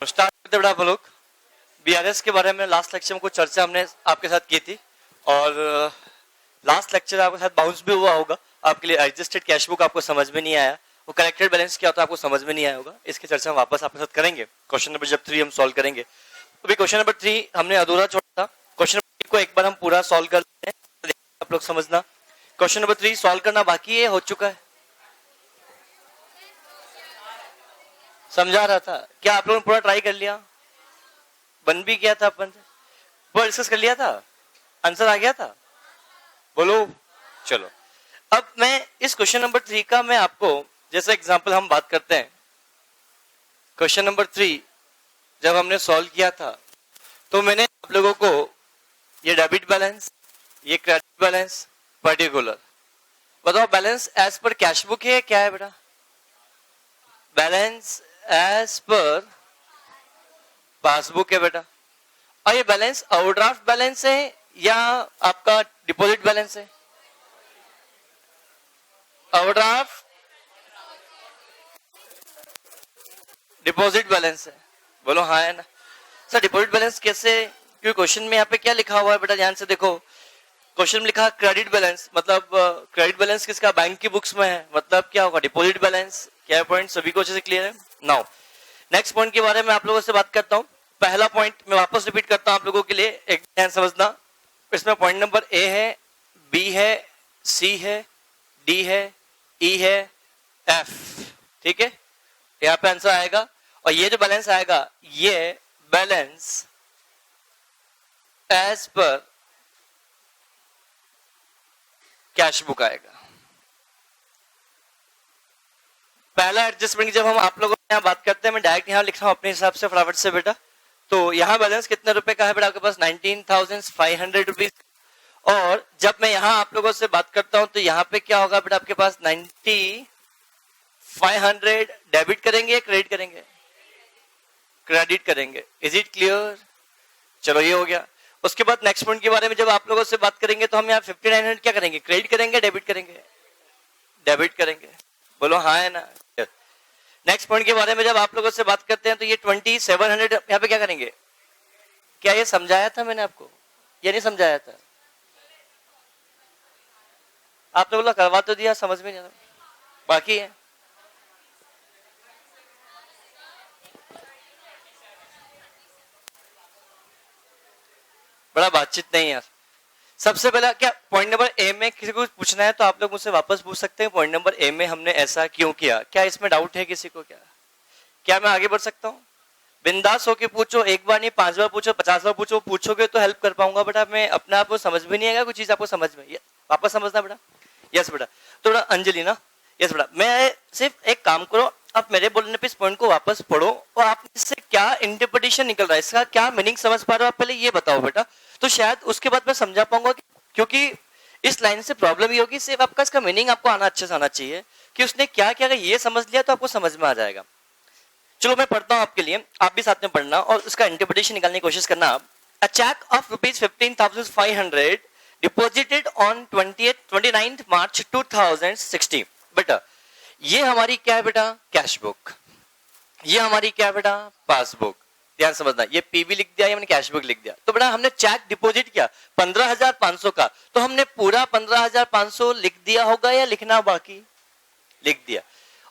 Start करते बड़ा आप लोग बीआरएस के बारे में लास्ट लेक्चर में कुछ चर्चा हमने आपके साथ की थी और लास्ट लेक्चर आपके साथ बाउंस भी हुआ होगा। आपके लिए एडजस्टेड कैश बुक आपको समझ में नहीं आया, वो करेक्टेड बैलेंस क्या होता है आपको समझ में नहीं आया होगा। इसकी चर्चा हम वापस आपके साथ करेंगे। क्वेश्चन नंबर जब 3 हम सॉल्व करेंगे। अभी क्वेश्चन नंबर 3 हमने अधूरा छोड़ा था। क्वेश्चन नंबर 3 को एक बार हम पूरा सॉल्व कर लेते हैं, आप लोग समझना। क्वेश्चन नंबर 3 सॉल्व करना बाकी है, हो चुका है, समझा रहा था। क्या आप लोगों ने पूरा ट्राई कर लिया? बन भी गया था, अपन पूरा डिस्कस कर लिया था, आंसर आ गया था? बोलो। चलो अब मैं इस क्वेश्चन नंबर 3 का मैं आपको जैसे एग्जांपल हम बात करते हैं। क्वेश्चन नंबर 3 जब हमने सॉल्व किया था तो मैंने आप लोगों को ये डेबिट बैलेंस, ये क्रेडिट बैलेंस, पर्टिकुलर बताओ balance as per cash book है क्या है बेटा? बैलेंस एज पर पासबुक है बेटा। और ये बैलेंस ओवरड्राफ्ट बैलेंस है या आपका डिपॉजिट बैलेंस है? ओवरड्राफ्ट डिपॉजिट बैलेंस है। बोलो हाँ है ना सर। डिपॉजिट बैलेंस कैसे? क्योंकि क्वेश्चन में यहाँ पे क्या लिखा हुआ है बेटा, ध्यान से देखो। क्वेश्चन में लिखा क्रेडिट बैलेंस, मतलब क्रेडिट बैलेंस किसका? बैंक की बुक्स में है, मतलब क्या होगा? Deposit balance. क्या पॉइंट सभी को अच्छे से क्लियर है? नाउ नेक्स्ट पॉइंट के बारे में आप लोगों से बात करता हूं। पहला पॉइंट मैं वापस रिपीट करता हूं आप लोगों के लिए, एक ध्यान समझना। इसमें पॉइंट नंबर ए है, बी है, सी है, डी है, ई है, एफ। ठीक है, यहां पे आंसर आएगा। और ये जो बैलेंस आएगा ये balance as per cash book आएगा। पहला एडजस्टमेंट जब हम आप लोगों से यहाँ बात करते हैं, मैं डायरेक्ट यहाँ लिख रहा हूँ अपने हिसाब से फटाफट से बेटा। तो यहाँ बैलेंस कितने रुपए का है बेटा आपके पास? 19,500 रुपीज। और जब मैं यहाँ आप लोगों से बात करता हूँ तो यहाँ पे क्या होगा बेटा आपके पास? 90,500 डेबिट करेंगे, क्रेडिट करेंगे? क्रेडिट करेंगे। Is it clear? चलो ये हो गया। उसके बाद नेक्स्ट पॉइंट के बारे में जब आप लोगों से बात करेंगे तो हम यहाँ 5,900 क्या करेंगे? क्रेडिट करेंगे, डेबिट करेंगे? डेबिट करेंगे। बोलो हाँ है ना। नेक्स्ट पॉइंट के बारे में जब आप लोगों से बात करते हैं तो ये 2,700 यहाँ पे क्या करेंगे? क्या ये समझाया था मैंने आपको या नहीं समझाया था? आप लोगों ने करवा तो दिया, समझ में नहीं आता, बाकी है। बड़ा बातचीत नहीं यार। सबसे पहला क्या पॉइंट नंबर ए में किसी को पूछना है तो आप लोग मुझसे वापस पूछ सकते हैं। पॉइंट नंबर ए में हमने ऐसा क्यों किया? क्या इसमें डाउट है किसी को? क्या मैं आगे बढ़ सकता हूँ? बिंदास होके पूछो, एक बार नहीं 5 बार पूछो, 50 बार पूछो। पूछोगे तो हेल्प कर पाऊंगा बेटा। मैं अपने आप को समझ में नहीं आएगा कोई चीज आपको समझ में, वापस समझना बेटा। यस बेटा। तो बेटा अंजलि ना, यस बेटा, मैं सिर्फ एक काम करो, आप मेरे बोलने पे इस पॉइंट को वापस पढ़ो और आप इससे क्या इंटरप्रिटेशन निकल रहा है, इसका क्या मीनिंग समझ पा रहे हो आप, पहले ये बताओ बेटा। तो शायद उसके बाद मैं समझा पाऊंगा, क्योंकि इस लाइन से प्रॉब्लम ये होगी, सिर्फ आपका इसका मीनिंग आपको आना अच्छे से आना चाहिए कि उसने क्या किया। अगर ये समझ लिया तो आपको समझ में आ जाएगा। चलो मैं पढ़ता हूं आपके लिए, आप भी साथ में पढ़ना और उसका इंटरप्रिटेशन निकालने की कोशिश करना। A cheque of ₹15,500 deposited on 29th March 2060। बेटा ये हमारी क्या है बेटा? Cash book. ये हमारी क्या है बेटा? पासबुक। ध्यान समझना, ये पीबी लिख दिया या मैंने कैश बुक लिख दिया। तो बेटा हमने चेक डिपॉजिट किया 15,500 का, तो हमने पूरा 15,500 लिख दिया होगा या लिखना बाकी? लिख दिया।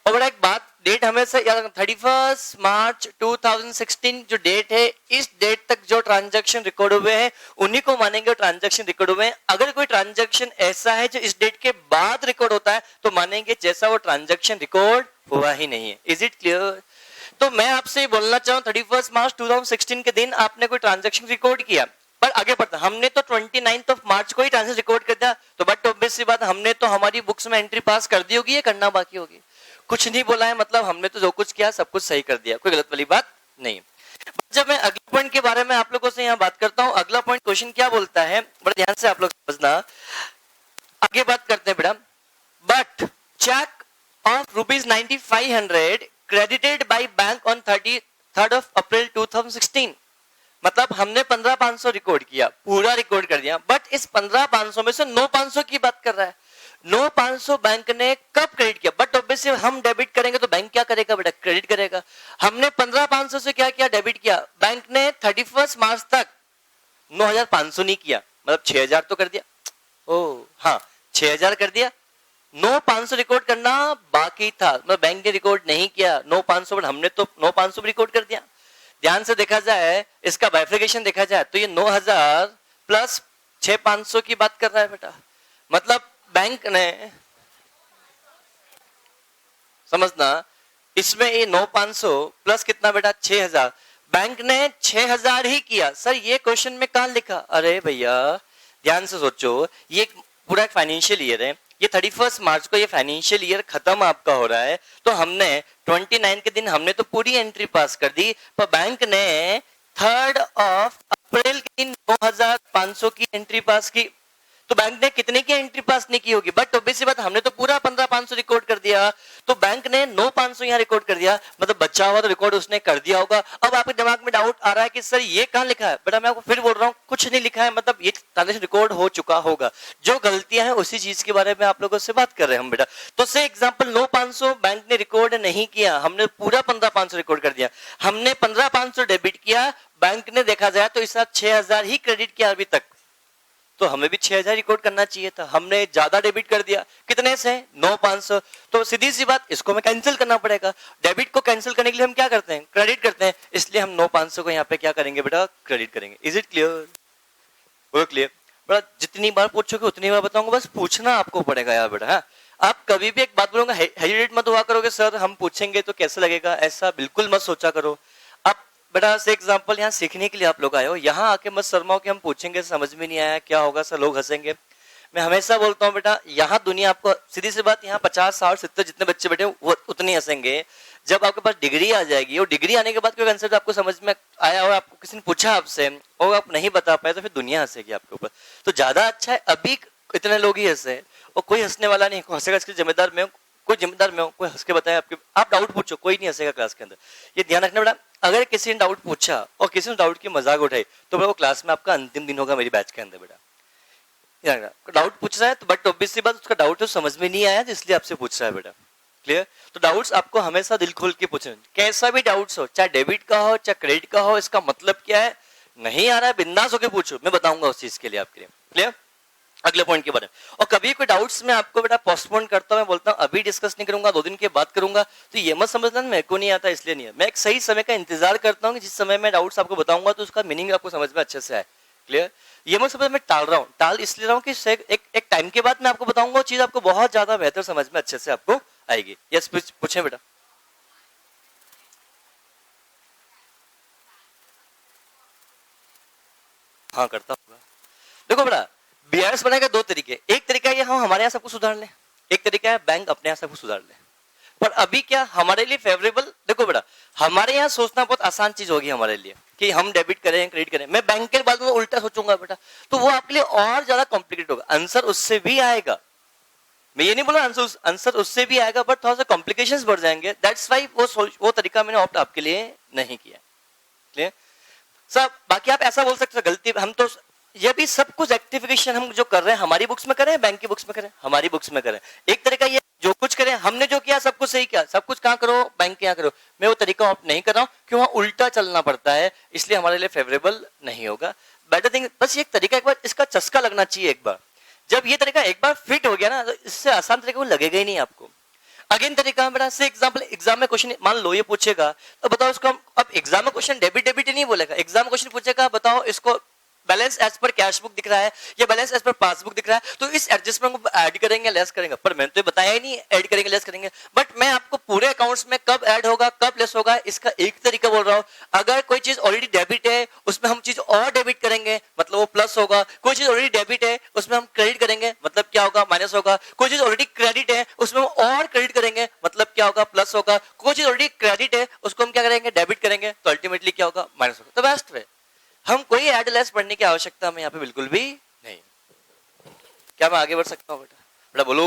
और बड़ा एक बात, डेट हमेशा 31 मार्च 2016 जो डेट है, इस डेट तक जो ट्रांजैक्शन रिकॉर्ड हुए हैं उन्हीं को मानेंगे ट्रांजैक्शन रिकॉर्ड हुए हैं। अगर कोई ट्रांजैक्शन ऐसा है जो इस डेट के बाद रिकॉर्ड होता है तो मानेंगे जैसा वो ट्रांजैक्शन रिकॉर्ड हुआ ही नहीं है। Is it clear? तो मैं आपसे बोलना चाहूँ 31 मार्च 2016 के दिन आपने कोई ट्रांजैक्शन रिकॉर्ड किया, पर आगे बढ़ता हमने तो 29 मार्च को ही ट्रांजैक्शन रिकॉर्ड कर दिया। तो बट ऑब्वियस सी बात, हमने तो हमारी बुक्स में एंट्री पास कर दी होगी या करना बाकी होगी? कुछ नहीं बोला है, मतलब हमने तो जो कुछ किया सब कुछ सही कर दिया, कोई गलत वाली बात नहीं। जब मैं अगले पॉइंट के बारे में आप लोगों से यहाँ बात करता हूँ, अगला पॉइंट क्वेश्चन क्या बोलता है, बड़े ध्यान से आप लोग समझना। आगे बात करते हैं बेटा। But cheque of ₹9500 credited by bank on 3rd April 2016। मतलब हमने 15,500 रिकॉर्ड किया, पूरा रिकॉर्ड कर दिया, बट इस 15,500 में से 9,500 की बात कर रहा है। नो 500 बैंक ने कब क्रेडिट किया, बट ऑब्वियसली हम डेबिट करेंगे तो बैंक क्या करेगा बेटा, क्रेडिट करेगा। हमने 15,500 से क्या किया, डेबिट किया। बैंक ने 31 मार्च तक 9,500 नहीं किया, मतलब 6,000 तो कर दिया। ओ हाँ, 6,000 कर दिया, 9,500 रिकॉर्ड करना बाकी था, मतलब बैंक ने रिकॉर्ड नहीं किया 9,500, बट हमने तो 9,500 रिकॉर्ड कर दिया। ध्यान से देखा जाए, इसका बाइफिकेशन देखा जाए तो ये 9,000 प्लस 6,500 की बात कर रहा है बेटा, मतलब बैंक ने, समझना, इसमें ये 9,500 प्लस कितना बेटा 6,000, बैंक ने 6,000 ही किया। सर ये क्वेश्चन में कहां लिखा, अरे भैया ध्यान से सोचो, ये पूरा एक फाइनेंशियल ईयर है, ये 31 मार्च को ये फाइनेंशियल ईयर खत्म आपका हो रहा है, तो हमने 29 के दिन हमने तो पूरी एंट्री पास कर दी, पर बैंक ने 3rd ऑफ अप्रैल के दिन 9,500 की एंट्री पास की। तो बैंक ने कितने की एंट्री पास नहीं की होगी, बट ऑब्वियसली बात हमने तो पूरा 15,500 रिकॉर्ड कर दिया, तो बैंक ने 9,500 यहाँ रिकॉर्ड कर दिया, मतलब बचा हुआ तो रिकॉर्ड उसने कर दिया होगा। अब आपके दिमाग में डाउट आ रहा है कि सर ये कहां लिखा है, बेटा मैं आपको फिर बोल रहा हूँ कुछ नहीं लिखा है, मतलब ये ट्रांजेक्शन रिकॉर्ड हो चुका होगा, जो गलतियां हैं उसी चीज के बारे में आप लोगों से बात कर रहे हैं हम बेटा। तो से एग्जाम्पल 9,500 बैंक ने रिकॉर्ड नहीं किया, हमने पूरा 15,500 रिकॉर्ड कर दिया, हमने 15,500 डेबिट किया, बैंक ने देखा जाए तो इस साथ 6,000 ही क्रेडिट किया अभी तक, तो हमें भी 6,000 रिकॉर्ड करना चाहिए था, हमने ज्यादा डेबिट कर दिया, कितने से 9,500, तो सीधी सी बात इसको हमें कैंसिल करना पड़ेगा। डेबिट को कैंसिल करने के लिए हम क्या करते हैं, क्रेडिट करते हैं, इसलिए हम 9,500 को यहाँ पे क्या करेंगे बेटा, क्रेडिट करेंगे। इज इट क्लियर, बोलो क्लियर बेटा, जितनी बार पूछोगे उतनी बार बताऊंगा, बस पूछना आपको पड़ेगा यार बेटा। हाँ, आप कभी भी एक बात बोलूंगा हेजिटेट मत हुआ करोगे, सर हम पूछेंगे तो कैसे लगेगा, ऐसा बिल्कुल मत सोचा करो। बेटा से एग्जांपल यहाँ सीखने के लिए आप लोग आए हो, यहाँ आके मत शर्माओ कि हम पूछेंगे समझ में नहीं आया क्या होगा सर, लोग हंसेंगे। मैं हमेशा बोलता हूँ बेटा, यहाँ दुनिया आपको सीधी सी बात, यहाँ 50 60 70 जितने बच्चे बैठे वो उतने हंसेंगे, जब आपके पास डिग्री आ जाएगी और डिग्री आने के बाद कोई कंसेप्ट आपको समझ में आया और आपको किसी ने पूछा आपसे और आप नहीं बता पाए तो फिर दुनिया हंसेगी आपके ऊपर। तो ज्यादा अच्छा है अभी इतने लोग ही हंसे और कोई हंसने वाला नहीं, हंसेगा इसके जिम्मेदार मैं हूँ, कोई जिम्मेदार मैं हूँ, कोई हंस के बताए आपके, आप डाउट पूछो कोई नहीं हंसेगा क्लास के अंदर, ये ध्यान रखना बेटा। अगर किसी ने डाउट पूछा और किसी ने डाउट की मजाक उठाई तो वो क्लास में आपका अंतिम दिन होगा मेरी बैच के अंदर बेटा। डाउट पूछ रहा है तो बट ऑब्वियसली बात उसका डाउट तो समझ में नहीं आया इसलिए आपसे पूछ रहा है बेटा, क्लियर। तो डाउट्स आपको हमेशा दिल खोल के पूछना, कैसा भी डाउट्स हो, चाहे डेबिट का हो चाहे क्रेडिट का हो, इसका मतलब क्या है, नहीं आ रहा है बिंदास होकर पूछो, मैं बताऊंगा उस चीज के लिए आपके लिए, क्लियर। अगले पॉइंट के बारे में, और कभी कोई डाउट्स में आपको बेटा पोस्टपोन करता हूं, मैं बोलता हूं अभी डिस्कस नहीं करूंगा 2 दिन के बाद करूंगा, तो ये मत समझना मेरे को नहीं आता इसलिए नहीं है, मैं एक सही समय का इंतजार करता हूं कि जिस समय मैं डाउट्स आपको बताऊंगा तो उसका मीनिंग आपको समझ में अच्छे से आए, क्लियर। ये मत समझ मैं टाल रहा हूँ, टाल इसलिए रहा हूँ कि एक टाइम के बाद मैं आपको बताऊंगा वो चीज आपको बहुत ज्यादा बेहतर समझ में अच्छे से आपको आएगी। यस पूछे बेटा। हाँ करता होगा, देखो बेटा बीआरएस बनाएगा 2 तरीके, एक तरीका ये हम हमारे यहाँ सब कुछ सुधार लें, एक तरीका है बैंक अपने यहाँ सब कुछ सुधार ले। पर अभी क्या हमारे लिए फेवरेबल, देखो बेटा हमारे यहाँ सोचना बहुत आसान चीज होगी हमारे लिए कि हम डेबिट करें क्रेडिट करें, मैं बैंक के बाद में उल्टा सोचूंगा बेटा तो वो आपके लिए और ज्यादा कॉम्प्लिकेटेड होगा, आंसर उससे भी आएगा, मैं ये नहीं बोला आंसर उससे भी आएगा बट थोड़ा सा कॉम्प्लिकेशंस बढ़ जाएंगे, दैट्स वाई वो तरीका मैंने ऑप्ट आपके लिए नहीं किया, क्लियर। सब बाकी आप ऐसा बोल सकते हो गलती हम तो ये भी सब कुछ रेक्टिफिकेशन हम जो कर रहे हैं हमारी बुक्स में करें बैंक की बुक्स में करें, हमारी बुक्स में करें, एक तरीका ये जो कुछ करें हमने जो किया सब कुछ सही किया, सब कुछ कहां करो बैंक के यहाँ करो, मैं वो तरीका ऑप्ट नहीं कर रहा हूं क्यों वहां उल्टा चलना पड़ता है इसलिए हमारे लिए फेवरेबल नहीं होगा। बेटर थिंग बस ये तरीका एक बार इसका चस्का लगना चाहिए, एक बार जब ये तरीका एक बार फिट हो गया ना तो इससे आसान तरीका वो लगेगा ही नहीं आपको। अगेन तरीका बेटा से एग्जाम में क्वेश्चन मान लो ये पूछेगा तो बताओ इसको अब एग्जाम में क्वेश्चन डेबिट डेबिट ही नहीं बोलेगा, एग्जाम में क्वेश्चन पूछेगा बताओ इसको balance as per cash book दिख रहा है या बैलेंस एज पर पासबुक दिख रहा है तो इस एडजस्टमेंट को ऐड करेंगे लेस करेंगे, पर मैंने तो बताया ही नहीं ऐड करेंगे लेस करेंगे, बट मैं आपको पूरे अकाउंट्स में कब ऐड होगा कब लेस होगा इसका एक तरीका बोल रहा हूं। अगर कोई चीज ऑलरेडी डेबिट है उसमें हम चीज और डेबिट करेंगे मतलब वो प्लस होगा, कोई चीज ऑलरेडी डेबिट है उसमें हम क्रेडिट करेंगे मतलब क्या होगा माइनस होगा, कोई चीज ऑलरेडी क्रेडिट है उसमें हम और क्रेडिट करेंगे मतलब क्या होगा प्लस होगा, कोई चीज ऑलरेडी क्रेडिट है उसको हम क्या करेंगे डेबिट करेंगे तो अल्टीमेटली क्या होगा माइनस होगा। तो बेस्ट वे हम कोई ऐड लेस पढ़ने की आवश्यकता हमें यहाँ पे बिल्कुल भी नहीं। क्या मैं आगे बढ़ सकता हूँ बेटा, बेटा बोलो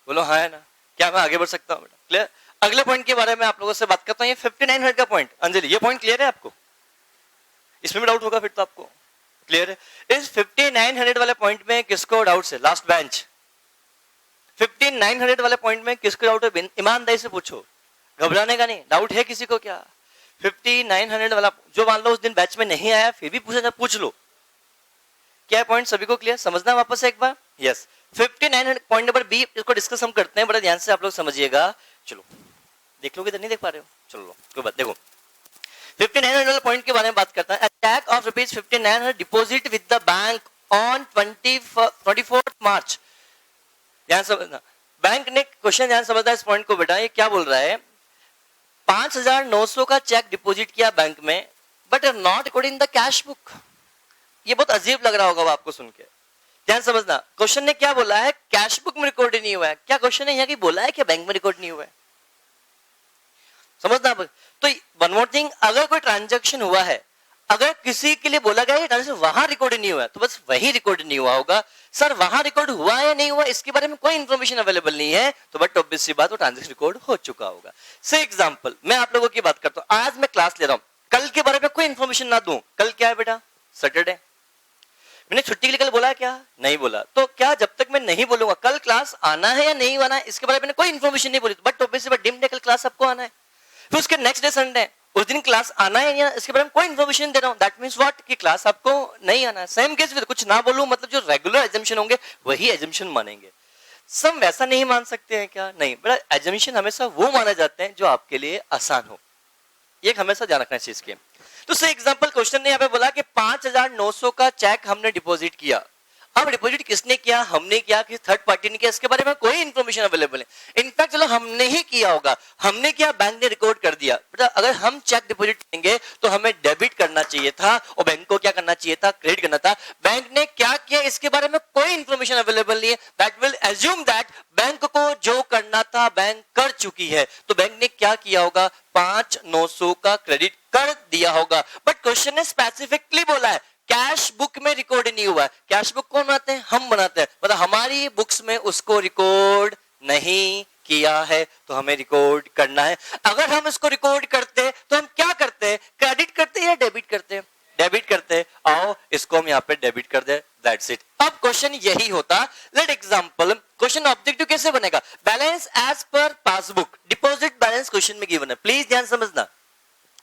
बोलो हाँ है ना, क्या मैं आगे बढ़ सकता हूँ बेटा, क्लियर। अगले पॉइंट के बारे में आप लोगों से बात करता हूँ, ये 5900 का पॉइंट, अंजलि ये पॉइंट क्लियर है आपको, इसमें भी डाउट होगा फिर तो आपको क्लियर है। इस 5900 वाले पॉइंट में किसको डाउट है, लास्ट बेंच 5900 वाले पॉइंट में किसको डाउट है? ईमानदारी से पूछो, घबराने का नहीं। डाउट है किसी को क्या? 5900 वाला जो मान लो उस दिन बैच में नहीं आया फिर भी पूछा, पूछ लो। क्या पॉइंट सभी को क्लियर? समझना वापस एक बार। यस, 5900 पॉइंट नंबर बी, इसको डिस्कस हम करते हैं, बड़ा ध्यान से आप लोग समझिएगा। चलो देख लो, किधर नहीं देख पा रहे हो? चलो कोई बात, देखो 5900 वाले पॉइंट के बारे में बात करता है। Attack of rupees 5900 deposit with the bank on 24 मार्च। ध्यान समझना, बैंक ने क्वेश्चन ध्यान समझना इस पॉइंट को बेटा। ये क्या बोल रहा है? 5900 का चेक डिपॉजिट किया बैंक में, but not according the cash book. ये बहुत अजीब लग रहा होगा आपको सुन के। ध्यान समझना, क्वेश्चन ने क्या बोला है? कैश बुक में रिकॉर्ड नहीं हुआ है। क्या क्वेश्चन ने यहाँ की बोला है कि बैंक में रिकॉर्ड नहीं हुआ है? समझना। तो वन मोर थिंग, अगर कोई ट्रांजैक्शन हुआ है, अगर किसी के लिए बोला गया है ट्रांजैक्शन वहां रिकॉर्ड नहीं हुआ है, तो बस वही रिकॉर्ड नहीं हुआ होगा। सर वहां रिकॉर्ड हुआ है या नहीं हुआ इसके बारे में कोई इंफॉर्मेशन अवेलेबल नहीं है, तो बट ऑब्वियस सी बात, वो ट्रांजैक्शन रिकॉर्ड हो चुका होगा। से एग्जांपल मैं आप लोगों की बात करता हूं, आज मैं क्लास ले रहा हूं, कल के बारे में कोई इंफॉर्मेशन ना दूं। कल क्या है बेटा? सैटरडे। मैंने छुट्टी के लिए कल बोला है क्या? नहीं बोला। तो क्या जब तक मैं नहीं बोलूंगा कल क्लास आना है या नहीं आना है इसके बारे में कोई इंफॉर्मेशन नहीं बोली, बट ऑब्वियसली डिम डे कल क्लास सबको आना है। फिर उसके नेक्स्ट डे संडे, उस दिन क्लास आना है या इसके बारे में कोई इंफॉर्मेशन दे रहा हूं, दैट मींस व्हाट कि क्लास आपको नहीं आना है। सेम केस विद कुछ ना बोलूं, मतलब जो रेगुलर एजम्पशन होंगे वही एजम्पशन मानेंगे। सब वैसा नहीं मान सकते हैं क्या? नहीं बेटा, एजम्पशन हमेशा वो माने जाते हैं जो आपके लिए आसान हो। ये हमेशा ध्यान रखना चाहिए इसके। तो से एग्जांपल क्वेश्चन ने यहाँ पे बोला कि 5900 का चेक हमने डिपॉजिट किया। अब डिपॉजिट किसने किया? हमने किया कि थर्ड पार्टी ने किया? इसके बारे में कोई इंफॉर्मेशन अवेलेबल है। इनफैक्ट चलो हमने ही किया होगा, हमने किया, बैंक ने रिकॉर्ड कर दिया। बेटा अगर हम चेक डिपॉजिट करेंगे तो हमें डेबिट करना चाहिए था और बैंक को क्या करना चाहिए था? क्रेडिट करना था। बैंक ने क्या किया इसके बारे में कोई इंफॉर्मेशन अवेलेबल नहीं है। That will assume that bank को जो करना था बैंक कर चुकी है, तो बैंक ने क्या किया होगा? 5900 का क्रेडिट कर दिया होगा। बट क्वेश्चन ने स्पेसिफिकली बोला है कैश बुक में रिकॉर्ड नहीं हुआ है। कैश बुक कौन बनाते हैं? हम बनाते हैं। मतलब हमारी बुक्स में उसको रिकॉर्ड नहीं किया है, तो हमें रिकॉर्ड करना है। अगर हम इसको रिकॉर्ड करते तो हम क्या करते हैं? क्रेडिट करते या डेबिट करते हैं? डेबिट करते हैं। आओ इसको हम यहाँ पे डेबिट कर दे, दैट्स इट। अब क्वेश्चन यही होता। लेट एग्जांपल, क्वेश्चन ऑब्जेक्टिव कैसे बनेगा? Balance as per passbook, deposit balance question में गिवन है, प्लीज ध्यान समझना।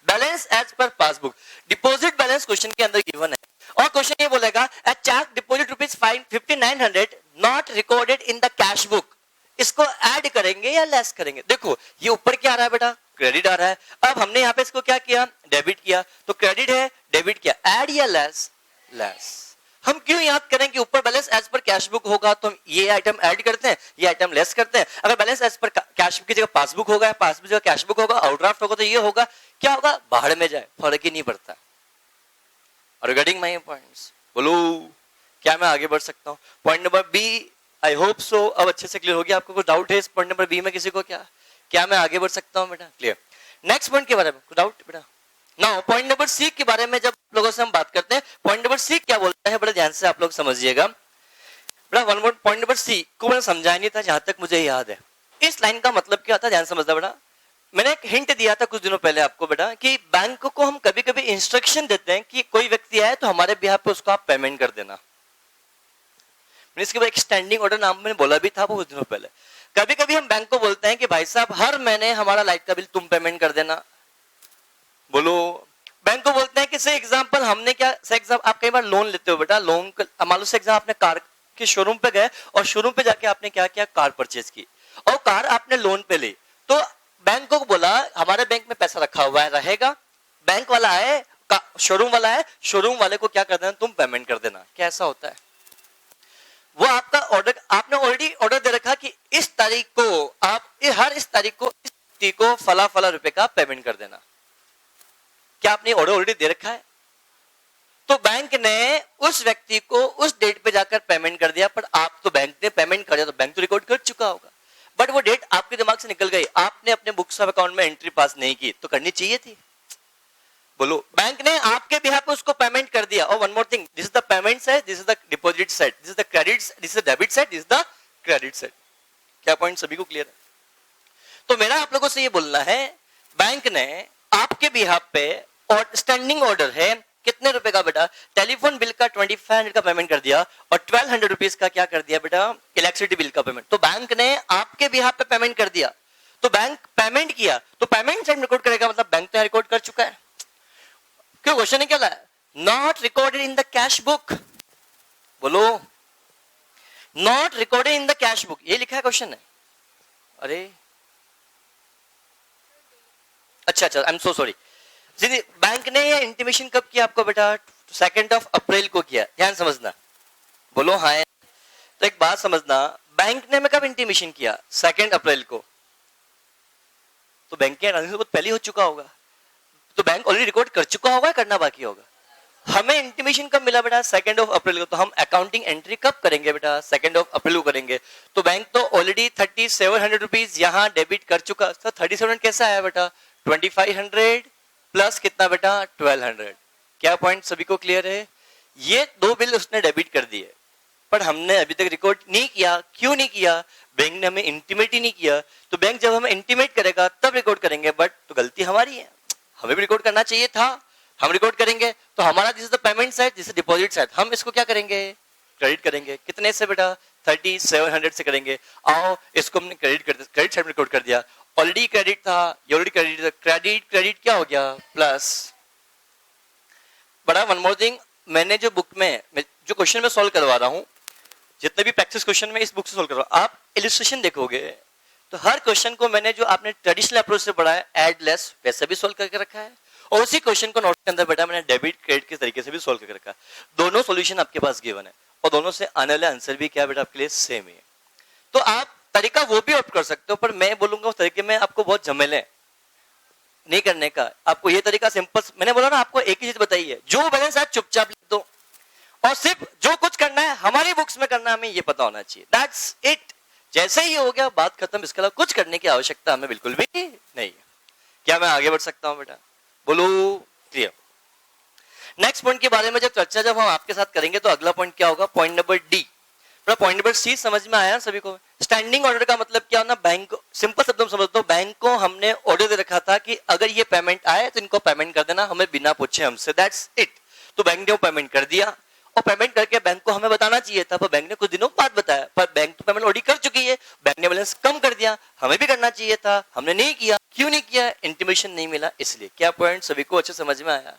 Balance as per passbook, deposit balance question के अंदर गिवन है। और क्वेश्चन ये बोलेगा a cheque deposit rupees 5900 not recorded in the cash book. इसको ऐड करेंगे या लेस करेंगे? देखो ये ऊपर क्या आ रहा है बेटा? क्रेडिट आ रहा है। अब हमने यहाँ पे इसको क्या किया? डेबिट किया। तो क्रेडिट है, डेबिट किया, ऐड या लेस? लेस। हम क्यों याद करें कि ऊपर balance as per cash book होगा तो हम ये आइटम ऐड करते हैं, ये आइटम लेस करते हैं। अगर balance as per cash book की जगह पासबुक होगा, पासबुक की जगह कैश बुक होगा, आउटड्राफ्ट होगा, तो ये होगा। क्या होगा? बाहर में जाए, फर्क ही नहीं पड़ता। रिगार्डिंग माय पॉइंट्स बोलो, क्या मैं आगे बढ़ सकता हूं? Point number B, I hope so अब अच्छे से क्लियर हो गया। आपको कोई डाउट है इस पॉइंट नंबर बी में? किसी को क्या मैं आगे बढ़ सकता हूं बेटा? क्लियर। नेक्स्ट पॉइंट के बारे में कोई डाउट बेटा? नाउ पॉइंट नंबर सी के बारे में जब लोगों से हम बात करते हैं, पॉइंट नंबर सी क्या बोलता है बड़ा ध्यान से आप लोग समझिएगा। बड़ा one more point number C को मैंने समझाया नहीं था जहां तक मुझे याद है। इस लाइन का मतलब क्या था ध्यान समझना बेटा। मैंने एक हिंट दिया था कुछ दिनों पहले आपको बेटा कि बैंक को हम कभी कभी इंस्ट्रक्शन देते हैं कि कोई व्यक्ति आए तो हमारे बिहाफ पे उसको आप पेमेंट कर देना। मैंने इसके बाद एक स्टैंडिंग ऑर्डर नाम मैंने बोला भी था वो कुछ दिनों पहले। कभी कभी हम बैंक को बोलते हैं कि भाई साहब हर महीने हमारा लाइट का बिल तुम पेमेंट कर देना। बोलो, बैंक को बोलते हैं कि से एग्जांपल हमने क्या से एग्जांपल, आप कई बार लोन लेते हो बेटा, लोन मान लो से एग्जांपल आपने कार के शोरूम पे गए और शोरूम पे जाके आपने क्या किया? कार परचेज की और कार आपने लोन पे ली। तो बैंक को बोला हमारे बैंक में पैसा रखा हुआ है, रहेगा। बैंक वाला है, शोरूम वाला है, शोरूम वाले को क्या कर देना? तुम पेमेंट कर देना। कैसा होता है? वो आपका ऑर्डर, आपने ऑलरेडी ऑर्डर दे रखा कि इस तारीख को आप हर इस तारीख को इस व्यक्ति को फला फला रुपए का पेमेंट कर देना। क्या आपने ऑर्डर ऑलरेडी दे रखा है? तो बैंक ने उस व्यक्ति को उस डेट पे जाकर पेमेंट कर दिया, पर आप तो बैंक ने पेमेंट कर दिया तो बैंक तो रिकॉर्ड कर चुका होगा, बट वो डेट आपके दिमाग से निकल गई, आपने अपने बुक्स ऑफ अकाउंट में एंट्री पास नहीं की, तो करनी चाहिए थी। बोलो, बैंक ने आपके बिहाफ पे उसको पेमेंट कर दिया। और one more thing, this is the payment side, this is the deposit side, this is the credit, this is the debit side, this is the credit side. क्या पॉइंट सभी को क्लियर है? तो मेरा आप लोगों से ये बोलना है, बैंक ने आपके बिहाफ पे और स्टैंडिंग ऑर्डर है कितने रुपए का बेटा? टेलीफोन बिल का 2500 का पेमेंट कर दिया और 1200 रुपीज का क्या कर दिया बेटा? इलेक्ट्रिसिटी बिल का पेमेंट। तो बैंक ने आपके बिहाफ पे पेमेंट कर दिया, तो बैंक पेमेंट किया, तो पेमेंट साइड में रिकॉर्ड करेगा, मतलब बैंक तो रिकॉर्ड कर चुका है। क्यों क्वेश्चन है क्या है? Not recorded in the cash book. बोलो, not recorded in the cash book, ये लिखा है क्वेश्चन है। अरे अच्छा, I am so sorry. Bank ने ये इंटीमेशन कब किया आपको बेटा? 2 अप्रैल को किया, ध्यान समझना। बोलो हाँ। तो एक बात समझना, बैंक ने मैं कब इंटीमेशन किया? 2 अप्रैल को। तो बैंक के ट्रांजेक्शन बहुत पहले हो चुका होगा, तो बैंक ऑलरेडी रिकॉर्ड कर चुका होगा, करना बाकी होगा। हमें इंटीमेशन कब मिला बेटा? 2 अप्रैल को। तो हम अकाउंटिंग एंट्री कब करेंगे बेटा? 2 अप्रैल को करेंगे। तो बैंक तो ऑलरेडी 3700 रुपीज यहाँ डेबिट कर चुका। तो 3700 कैसा आया बेटा? 2500 प्लस कितना बेटा? 1200। क्या पॉइंट सभी को क्लियर है? ये 2 बिल उसने डेबिट कर दिए, पर हमने अभी तक रिकॉर्ड नहीं किया। क्यों नहीं किया? बैंक ने हमें इंटीमेट ही नहीं किया। तो बैंक जब हमें इंटीमेट करेगा तब रिकॉर्ड करेंगे, बट तो गलती हमारी है, हमें भी रिकॉर्ड करना चाहिए था। हम रिकॉर्ड करेंगे तो हमारा this is the payment side, this is deposit side, हम इसको क्या करेंगे? क्रेडिट करेंगे। कितने से बेटा? 3700 से करेंगे। आओ इसको हमने क्रेडिट साइड में रिकॉर्ड कर दिया। ऑलरेडी क्रेडिट था, ऑलरेडी क्रेडिट क्या हो गया? प्लस। बड़ा वन मोर थिंग, मैंने जो बुक में जो क्वेश्चन में सॉल्व करवा रहा हूं, जितने भी प्रैक्टिस क्वेश्चन में इस बुक से सॉल्व करवा, आप इलस्ट्रेशन देखोगे तो हर क्वेश्चन को मैंने जो आपने ट्रेडिशनल अप्रोच से पढ़ा है, एड लेस, वैसे भी सॉल्व करके रखा है, और उसी क्वेश्चन को नोट के अंदर बेटा मैंने डेबिट क्रेडिट के तरीके से भी सॉल्व करके रखा है। दोनों सॉल्यूशन आपके पास गिवन है और दोनों से आने वाला आंसर भी क्या बेटा आपके लिए सेम ही है। तो आप तरीका वो भी ऑप्ट कर सकते हो, पर मैं बोलूंगा उस तरीके में आपको बहुत झमेले नहीं करने का। आपको ये तरीका सिंपल, मैंने बोला ना आपको एक ही चीज बताई है, जो बैलेंस है चुपचाप लिख दो और सिर्फ जो कुछ करना है हमारी बुक्स में करना है, हमें ये पता होना चाहिए। That's it. जैसे ही हो गया बात खत्म, इसके अलावा कुछ करने की आवश्यकता हमें बिल्कुल भी नहीं है। क्या मैं आगे बढ़ सकता हूं बेटा? बोलो, क्लियर। नेक्स्ट पॉइंट के बारे में जब हम आपके साथ करेंगे तो अगला पॉइंट क्या होगा? Point number D. Point number C समझ में आया सभी को? स्टैंडिंग ऑर्डर का मतलब क्या होना? बैंक, सिंपल शब्दों में समझ दो, बैंक को हमने ऑर्डर दे रखा था कि अगर ये पेमेंट आए तो इनको पेमेंट कर देना, हमें बिना पूछे हमसे। That's it. तो बैंक ने वो पेमेंट कर दिया और पेमेंट करके बैंक को हमें बताना चाहिए था, पर बैंक ने कुछ दिनों बाद बताया। पर बैंक तो पेमेंट ऑलरेडी कर चुकी है, बैंक ने बैलेंस कम कर दिया, हमें भी करना चाहिए था, हमने नहीं किया। क्यों नहीं किया? इंटीमेशन नहीं मिला इसलिए। क्या पॉइंट सभी को अच्छे समझ में आया?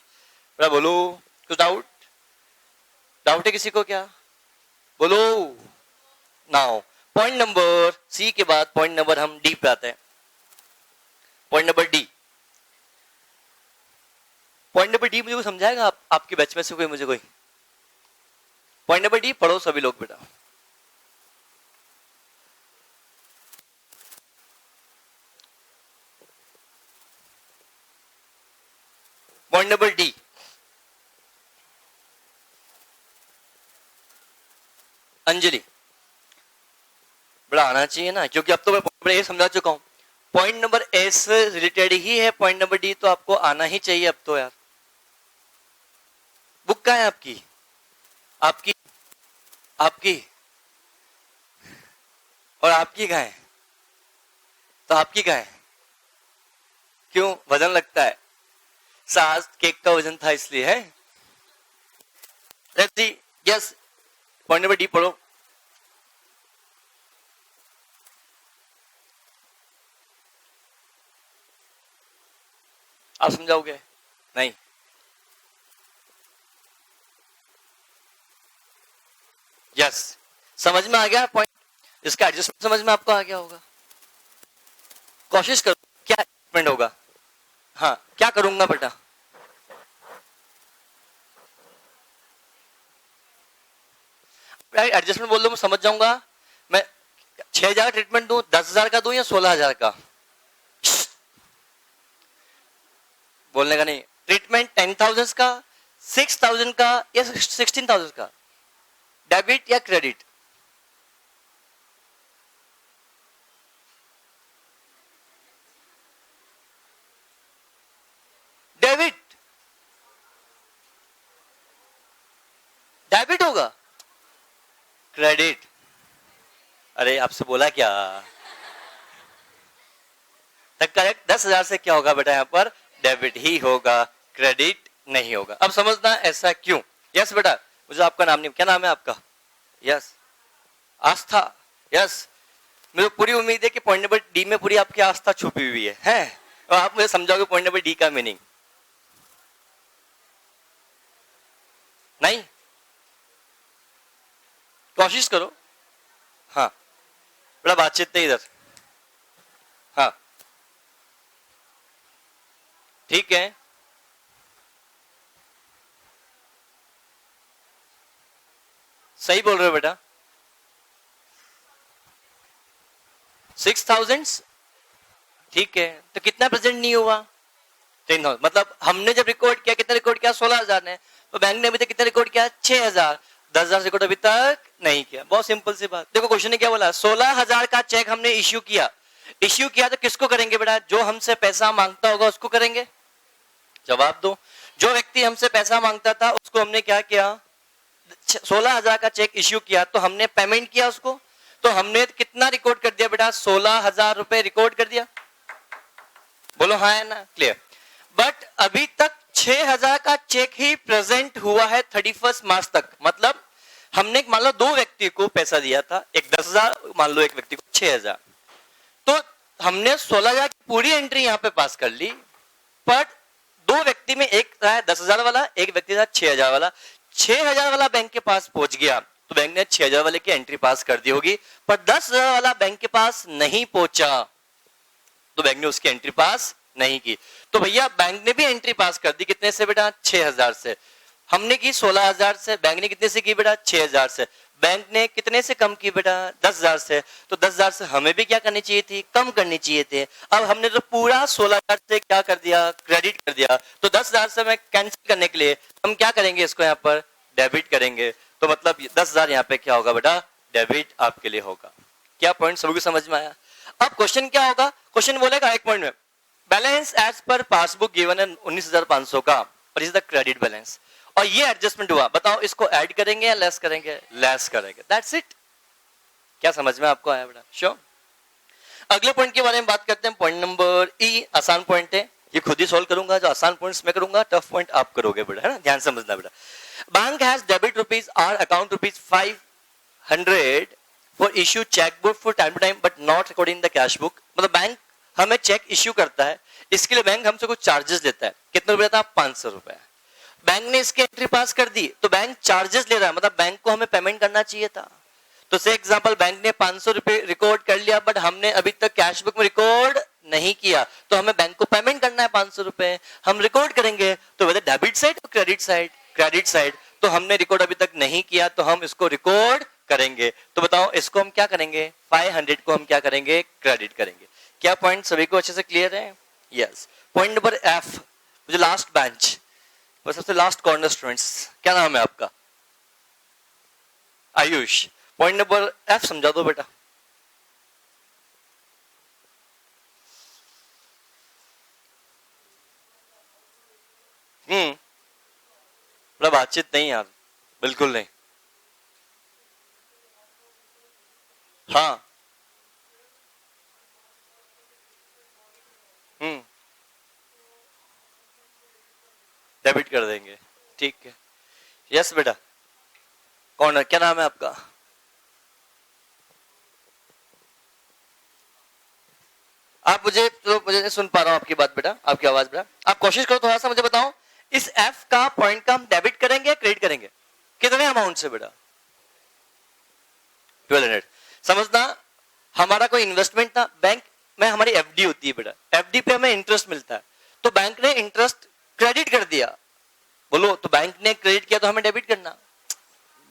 बोलो, कुछ डाउट है किसी को? क्या बोलो। नाउ पॉइंट नंबर सी के बाद पॉइंट नंबर हम डी पे आते हैं। Point number D, point number D मुझे कोई समझाएगा? आपके बैच में से कोई? मुझे कोई पॉइंट नंबर डी पढ़ो सभी लोग बेटा। पॉइंट नंबर डी, अंजलि, बड़ा आना चाहिए ना, क्योंकि अब तो मैं पॉइंट नंबर ए समझा चुका हूं। पॉइंट नंबर ए से रिलेटेड ही है पॉइंट नंबर डी, तो आपको आना ही चाहिए अब तो यार। बुक कहाँ है आपकी? आपकी आपकी और आपकी कहाँ है? तो आपकी कहाँ है? क्यों वजन लगता है? सास केक का वजन था इसलिए है। Let's see, yes, point number D पढ़ो। आप समझाओगे? नहीं, यस, समझ में आ गया पॉइंट? इसका एडजस्टमेंट समझ में आपको आ गया होगा। कोशिश करो, क्या एडजस्टमेंट होगा? हाँ, क्या करूंगा बेटा? एडजस्टमेंट बोल दो, मैं समझ जाऊंगा। मैं 6000 ट्रीटमेंट दूं, 10,000 का दूं या 16,000 का? बोलने का नहीं। ट्रीटमेंट 10,000 का, 6,000 का या 16,000 का? डेबिट या क्रेडिट? डेबिट, डेबिट होगा। क्रेडिट? अरे आपसे बोला क्या? करेक्ट 10,000 से क्या होगा बेटा? यहां पर डेबिट ही होगा, क्रेडिट नहीं होगा। अब समझना ऐसा क्यों। यस बेटा, मुझे आपका नाम नहीं, क्या नाम है आपका? यस आस्था। यस, मुझे पूरी उम्मीद है कि पॉइंट नंबर डी में पूरी आपकी आस्था छुपी हुई है? और आप मुझे समझाओगे पॉइंट नंबर डी का मीनिंग? नहीं, कोशिश करो। हाँ बड़ा बातचीत नहीं इधर। हाँ ठीक है, सही बोल रहे हो बेटा। 6,000, ठीक है, तो कितना प्रेजेंट नहीं हुआ? 10,000। मतलब हमने जब रिकॉर्ड किया, कितना रिकॉर्ड किया? 16,000 ने। तो बैंक ने अभी तक कितना रिकॉर्ड किया? 6,000। 10,000 रिकॉर्ड अभी तक नहीं किया। बहुत सिंपल सी बात। देखो क्वेश्चन ने क्या बोला, 16,000 का चेक हमने इश्यू किया। इश्यू किया तो किसको करेंगे बेटा? जो हमसे पैसा मांगता होगा उसको करेंगे। जवाब दो। जो व्यक्ति हमसे पैसा मांगता था उसको हमने क्या किया? 16,000 का चेक इश्यू किया, तो हमने पेमेंट किया उसको। तो हमने कितना रिकॉर्ड कर दिया बेटा? 16,000 रुपए रिकॉर्ड कर दिया। बोलो हाँ है ना? क्लियर। बट अभी तक 6,000 का चेक ही प्रेजेंट हुआ है 31 मार्च तक। मतलब हमने मान लो दो व्यक्ति को पैसा दिया था, एक 10,000, मान लो एक व्यक्ति को 6,000। तो हमने 16,000 की पूरी एंट्री यहां पे पास कर ली, पर दो व्यक्ति में एक था 10,000 वाला, एक व्यक्ति था 6,000 वाला। 6,000 वाला बैंक के पास पहुंच गया तो बैंक ने 6,000 वाले की एंट्री पास कर दी होगी, पर 10,000 वाला बैंक के पास नहीं पहुंचा तो बैंक ने उसकी एंट्री पास नहीं की। तो भैया बैंक ने भी एंट्री पास कर दी, कितने से बेटा? 6,000 से। हमने की 16,000 से, बैंक ने कितने से की बेटा? 6,000 से। बैंक ने कितने से कम की बेटा? 10,000 से। तो 10,000 से हमें भी क्या करनी चाहिए थी? कम करनी चाहिए थे। अब हमने तो पूरा 16,000 से क्या कर दिया? क्रेडिट कर दिया। तो 10,000 से मैं कैंसिल करने के लिए हम क्या करेंगे? इसको यहाँ पर डेबिट करेंगे। तो मतलब 10,000 यहाँ पे क्या होगा बेटा? डेबिट आपके लिए होगा। क्या पॉइंट सभी को समझ में आया? अब क्वेश्चन क्या होगा? क्वेश्चन बोलेगा एक पॉइंट में, balance as per passbook given है 19,500 का, और इज द क्रेडिट बैलेंस, और ये एडजस्टमेंट हुआ। बताओ इसको ऐड करेंगे या लेस करेंगे? लेस करेंगे। That's it. क्या समझ में आपको आया बेटा? श्योर। अगले पॉइंट के बारे में बात करते हैं। पॉइंट नंबर ई, आसान पॉइंट है, ये खुद ही सॉल्व करूंगा। जो आसान पॉइंट्स मैं करूंगा, टफ पॉइंट आप करोगे बेटा, है ना? ध्यान समझना बेटा। Bank has debit rupees our account rupees 500 for issue cheque book for time to time but not recording the cash book. मतलब बैंक हमें चेक इश्यू करता है, इसके लिए बैंक हमसे कुछ चार्जेस लेता है। कितने रुपए था? 500 रुपए। बैंक ने इसकी एंट्री पास कर दी तो बैंक चार्जेस ले रहा है, मतलब बैंक को हमें पेमेंट करना चाहिए था। तो से एग्जांपल, बैंक ने 500 रुपए रिकॉर्ड कर लिया, बट हमने अभी तक कैश बुक में रिकॉर्ड नहीं किया, तो हमें बैंक को पेमेंट करना है 500 रुपए। हम रिकॉर्ड करेंगे तो वेदर डेबिट साइड और क्रेडिट साइड? Credit side. तो हमने रिकॉर्ड अभी तक नहीं किया तो हम इसको रिकॉर्ड करेंगे। तो बताओ इसको हम क्या करेंगे? 500 को हम क्या करेंगे? क्रेडिट करेंगे। क्या पॉइंट सभी को अच्छे से क्लियर है? यस। पॉइंट नंबर एफ, मुझे लास्ट बेंच और सबसे लास्ट कॉर्नर स्टूडेंट्स, क्या नाम है आपका? आयुष। पॉइंट नंबर एफ समझा दो बेटा। बड़ा बातचीत नहीं यार, बिल्कुल नहीं। हाँ डेबिट कर देंगे, ठीक है। यस बेटा। कौन है? क्या नाम है आपका? आप मुझे तो मुझे नहीं सुन पा रहा हूं आपकी बात बेटा, आपकी आवाज बेटा। आप कोशिश करो थोड़ा सा मुझे बताओ, इस एफ का पॉइंट का हम डेबिट करेंगे या क्रेडिट करेंगे? कितने अमाउंट से बेटा? 1200। समझना, हमारा कोई इन्वेस्टमेंट था, बैंक में हमारी एफडी होती है बेटा, एफडी पे हमें इंटरेस्ट मिलता है, तो बैंक ने इंटरेस्ट क्रेडिट कर दिया। बोलो, तो बैंक ने क्रेडिट किया तो हमें डेबिट करना।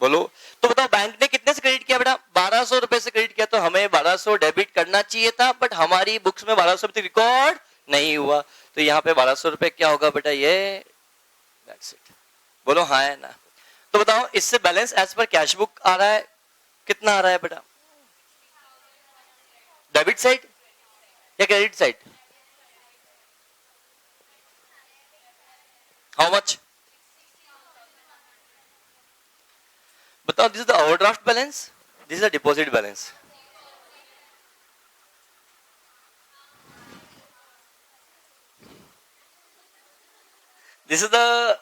बोलो, तो बताओ बैंक ने कितने से क्रेडिट किया बेटा? 1,200 रुपए से क्रेडिट किया, तो हमें 1,200 डेबिट करना चाहिए था, बट हमारी बुक्स में 1,200 रुपए रिकॉर्ड नहीं हुआ, तो यहाँ पे 1,200 रुपए क्या होगा बेटा? ये दैट्स इट। बोलो हाँ है ना? तो बताओ इससे balance as per cash book आ रहा है, कितना आ रहा है बेटा? डेबिट साइड या क्रेडिट साइड? How much? बताओ, this is the overdraft balance, this is the deposit balance. This is the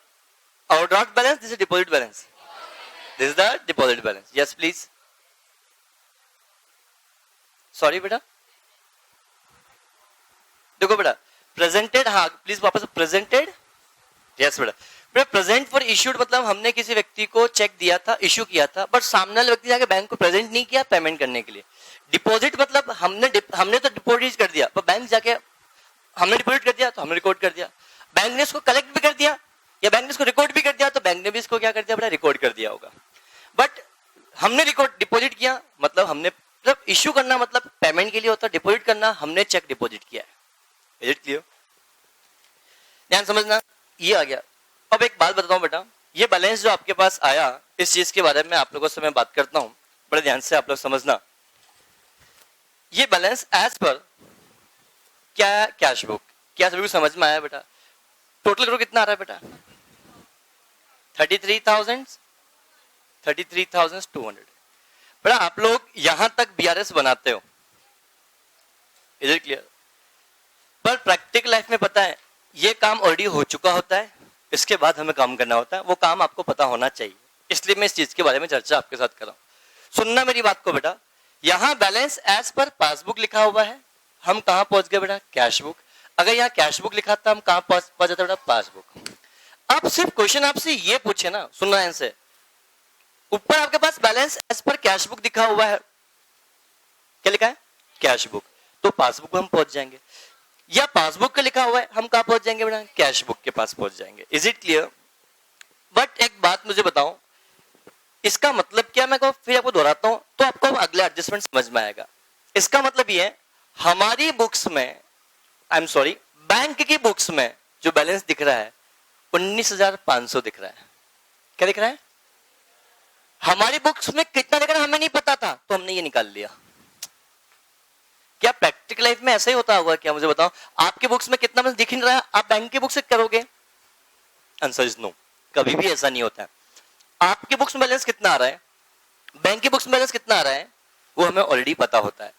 overdraft balance, this is deposit balance, this is the deposit balance. Yes please. Sorry बेटा, देखो बेटा presented, हाँ please वापस, presented. Yes बेटा. बेटा present for issued मतलब हमने किसी व्यक्ति को चेक दिया था, इश्यू किया था, बट सामने वाले व्यक्ति जाके बैंक को प्रेजेंट नहीं किया पेमेंट करने के लिए. डिपॉजिट मतलब हमने तो डिपॉजिट कर दिया, पर बैंक जाके हमने डिपॉजिट कर दिया तो हमने रिकॉर्ड कर दिया. बैंक ने इसको कलेक्ट भी कर दिया या बैंक ने इसको रिकॉर्ड भी कर दिया, तो बैंक ने भी इसको क्या कर दिया बेटा, रिकॉर्ड कर दिया होगा. बट हमने रिकॉर्ड डिपॉजिट किया मतलब हमने, मतलब इश्यू करना मतलब पेमेंट के लिए होता है, डिपॉजिट करना हमने चेक डिपॉजिट किया है. Is it clear? ध्यान समझना, ये आ गया. अब एक बात बताता हूं बेटा, ये बैलेंस जो आपके पास आया, इस चीज के बारे में आप लोगों से मैं बात करता हूं, बड़े ध्यान से आप लोग समझना. ये बैलेंस एज पर क्या है, कैश बुक. क्या सभी को समझ में आया बेटा? टोटल करो कितना आ रहा है बेटा? 33,200. बेटा आप लोग यहां तक बीआरएस बनाते हो, इज इट क्लियर? पर प्रैक्टिकल लाइफ में पता है ये काम ऑलरेडी हो चुका होता है, इसके बाद हमें काम करना होता है, वो काम आपको पता होना चाहिए. इसलिए मैं इस चीज के बारे में चर्चा आपके साथ कर रहा हूं. सुनना मेरी बात को बेटा, यहां बैलेंस एज पर पासबुक लिखा हुआ है, हम कहां पहुंच गए बेटा? Cash book. अगर यहाँ कैश बुक लिखा था हम कहां पहुंच जाते बेटा? पासबुक. अब सिर्फ क्वेश्चन आपसे ये पूछे ना, सुनना है इनसे, ऊपर आपके पास balance as per cash book लिखा हुआ है, क्या लिखा है? Cash book. तो पासबुक पर हम पहुंच जाएंगे, या पासबुक का लिखा हुआ है हम कहां पहुंच जाएंगे बेटा? कैश बुक के पास पहुंच जाएंगे. Is it clear? बट एक बात मुझे बताओ, इसका मतलब क्या, मैं फिर आपको दोहराता हूं तो आपको अगला एडजस्टमेंट समझ में आएगा. इसका मतलब ये है, हमारी बुक्स में, आई एम सॉरी, बैंक की बुक्स में जो बैलेंस दिख रहा है 19,500 दिख रहा है. क्या दिख रहा है? हमारी बुक्स में कितना दिख रहा है हमें नहीं पता था, तो हमने ये निकाल लिया. क्या प्रैक्टिकल लाइफ में ऐसा ही होता होगा क्या? मुझे बताओ, आपके बुक्स में कितना बैलेंस दिख नहीं रहा है, आप बैंक की बुक से करोगे? Answer is no. कभी भी ऐसा नहीं होता है. आपके बुक्स में बैलेंस कितना आ रहा है, बैंक की बुक्स में बैलेंस कितना आ रहा है, वो हमें ऑलरेडी पता होता है.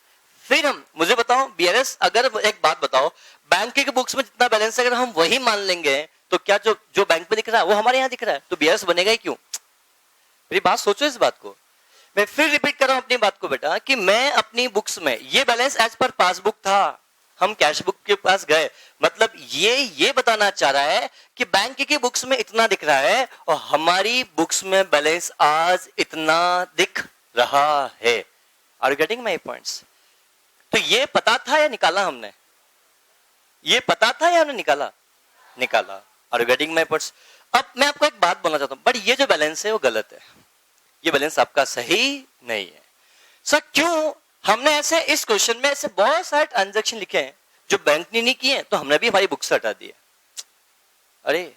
फिर हम, मुझे बताओ बीआरएस, अगर एक बात बताओ, बैंक की बुक्स में जितना बैलेंस है अगर हम वही मान लेंगे तो क्या जो बैंक पे दिख रहा है वो हमारे यहाँ दिख रहा है, तो बीआरएस बनेगा ही क्यों? मेरी बात सोचो इस बात को. मैं फिर रिपीट कर रहा हूं अपनी बात को बेटा, कि मैं अपनी बुक्स में ये बैलेंस एज पर पासबुक था, हम कैश बुक के पास गए, मतलब ये बताना चाह रहा है कि बैंक की बुक्स में इतना दिख रहा है और हमारी बुक्स में बैलेंस आज इतना दिख रहा है. Are you getting my points? तो ये पता था या निकाला हमने? ये पता था या हमने निकाला? निकाला. Are you getting my points? अब मैं आपको एक बात बोलना चाहता हूं, बट ये जो बैलेंस है वो गलत है, ये बैलेंस आपका सही नहीं है. सर क्यों? हमने ऐसे इस क्वेश्चन में ऐसे बहुत सारे ट्रांजैक्शन लिखे हैं जो बैंक ने नहीं किए, तो हमने भी हमारी बुक से हटा दिए. अरे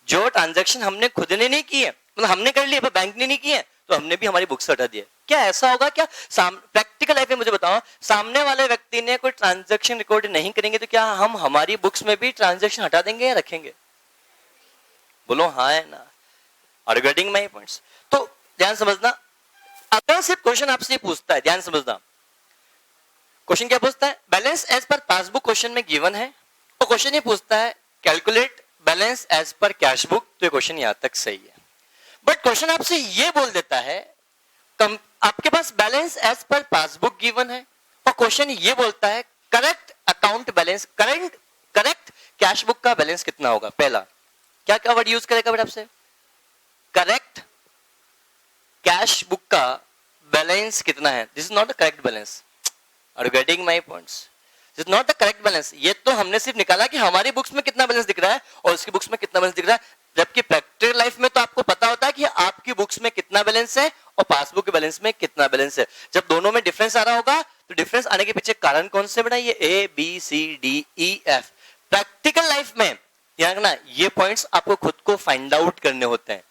जो ट्रांजैक्शन हमने खुद ने नहीं किए, मतलब हमने कर लिए पर बैंक ने नहीं किए, तो हमने भी हमारी बुक से हटा दिए. क्या ऐसा होगा क्या प्रैक्टिकल लाइफ में? मुझे बताओ, सामने वाले व्यक्ति ने कोई ट्रांजैक्शन रिकॉर्ड नहीं करेंगे तो क्या हम हमारी बुक्स में भी ट्रांजैक्शन हटा देंगे या रखेंगे? बोलो हाँ है ना. Are you getting my points? तो ध्यान समझना, अगर सिर्फ क्वेश्चन आपसे पूछता है, ध्यान समझना, क्वेश्चन क्या पूछता है? Balance as per passbook question में गिवन है, और क्वेश्चन ये पूछता है calculate balance as per cash book, तो ये क्वेश्चन यहां तक सही है. बट क्वेश्चन आपसे ये बोल देता है आपके पास balance as per passbook given है, और क्वेश्चन ये बोलता है correct account balance, correct cash book का बैलेंस कितना होगा. पहला क्या क्या वर्ड यूज करेगा बेटा आपसे? करेक्ट कैश बुक का बैलेंस कितना है. This is not the correct balance. Are you getting my points? This is not the correct balance. ये तो हमने सिर्फ निकाला कि हमारी बुक्स में कितना बैलेंस दिख रहा है और उसकी बुक्स में कितना बैलेंस दिख रहा है, जबकि प्रैक्टिकल लाइफ में तो आपको पता होता है कि आपकी बुक्स में कितना बैलेंस है और पासबुक के बैलेंस में कितना बैलेंस है. जब दोनों में डिफरेंस आ रहा होगा तो डिफरेंस आने के पीछे कारण कौन से बेटा? ये A B C D E F. Practical life में ध्यान रखना, ये पॉइंट्स आपको खुद को फाइंड आउट करने होते हैं,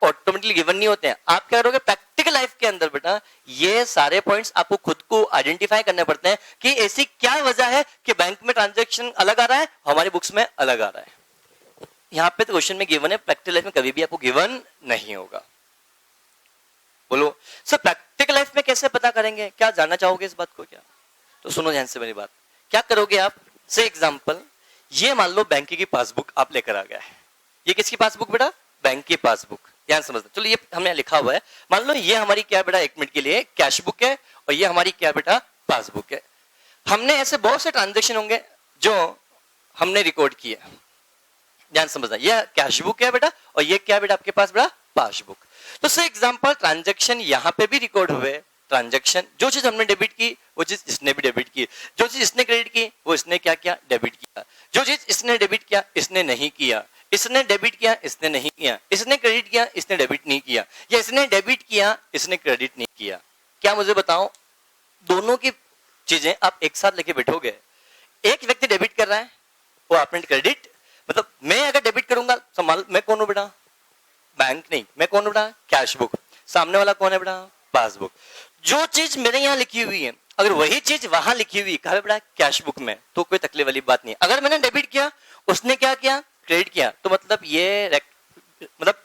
ऑटोमेटिकली गिवन नहीं होते हैं. आप क्या करोगे प्रैक्टिकल लाइफ के अंदर बेटा, ये सारे पॉइंट्स आपको खुद को आइडेंटिफाई करने पड़ते हैं कि ऐसी क्या वजह है कि बैंक में ट्रांजैक्शन अलग आ रहा है, हमारी बुक्स में अलग आ रहा है. यहां पे तो क्वेश्चन में गिवन है, प्रैक्टिकल लाइफ में कभी भी आपको गिवन नहीं होगा. बोलो सर प्रैक्टिकल लाइफ में कैसे पता करेंगे? क्या जानना चाहोगे इस बात को? क्या तो सुनो ध्यान से मेरी बात. क्या करोगे आप? से एग्जांपल, ये मान लो बैंक की पासबुक आप लेकर आ गए, ये किसकी पासबुक बेटा? बैंक की पासबुक। ध्यान समझना। चलो ये हमने लिखा हुआ है, मान लो ये हमारी क्या बेटा, 1 मिनट के लिए कैश बुक है और ये हमारी क्या बेटा, पासबुक है। हमने ऐसे बहुत से ट्रांजेक्शन होंगे जो हमने रिकॉर्ड किए। ध्यान समझना, ये कैश बुक है बेटा और ये क्या बेटा आपके पास बेटा, पासबुक। तो से एग्जांपल ट्रांजैक्शन यहाँ पे भी रिकॉर्ड हुए। ट्रांजैक्शन, जो चीज हमने डेबिट की वो चीज इसने भी डेबिट की, जो चीज इसने क्रेडिट की वो इसने क्या किया, डेबिट किया। जो चीज इसने डेबिट किया इसने नहीं किया, इसने डेबिट किया इसने नहीं किया, इसने क्रेडिट किया इसने डेबिट नहीं किया, या इसने डेबिट किया इसने क्रेडिट नहीं किया। क्या मुझे बताओ, दोनों की चीजें आप एक साथ लेके बैठोगे, एक व्यक्ति डेबिट कर रहा है वो आपने क्रेडिट, मतलब मैं अगर डेबिट करूंगा तो मैं कौन हूं बेटा, बैंक नहीं, मैं कौन हूं बेटा, कैश बुक। सामने वाला कौन है बेटा, पासबुक। जो चीज मेरे यहाँ लिखी हुई है अगर वही चीज वहां लिखी हुई कहा बेटा कैश बुक में, तो कोई तकलीफ वाली बात नहीं है। अगर मैंने डेबिट किया उसने क्या किया, क्रेडिट किया, तो मतलब ये मतलब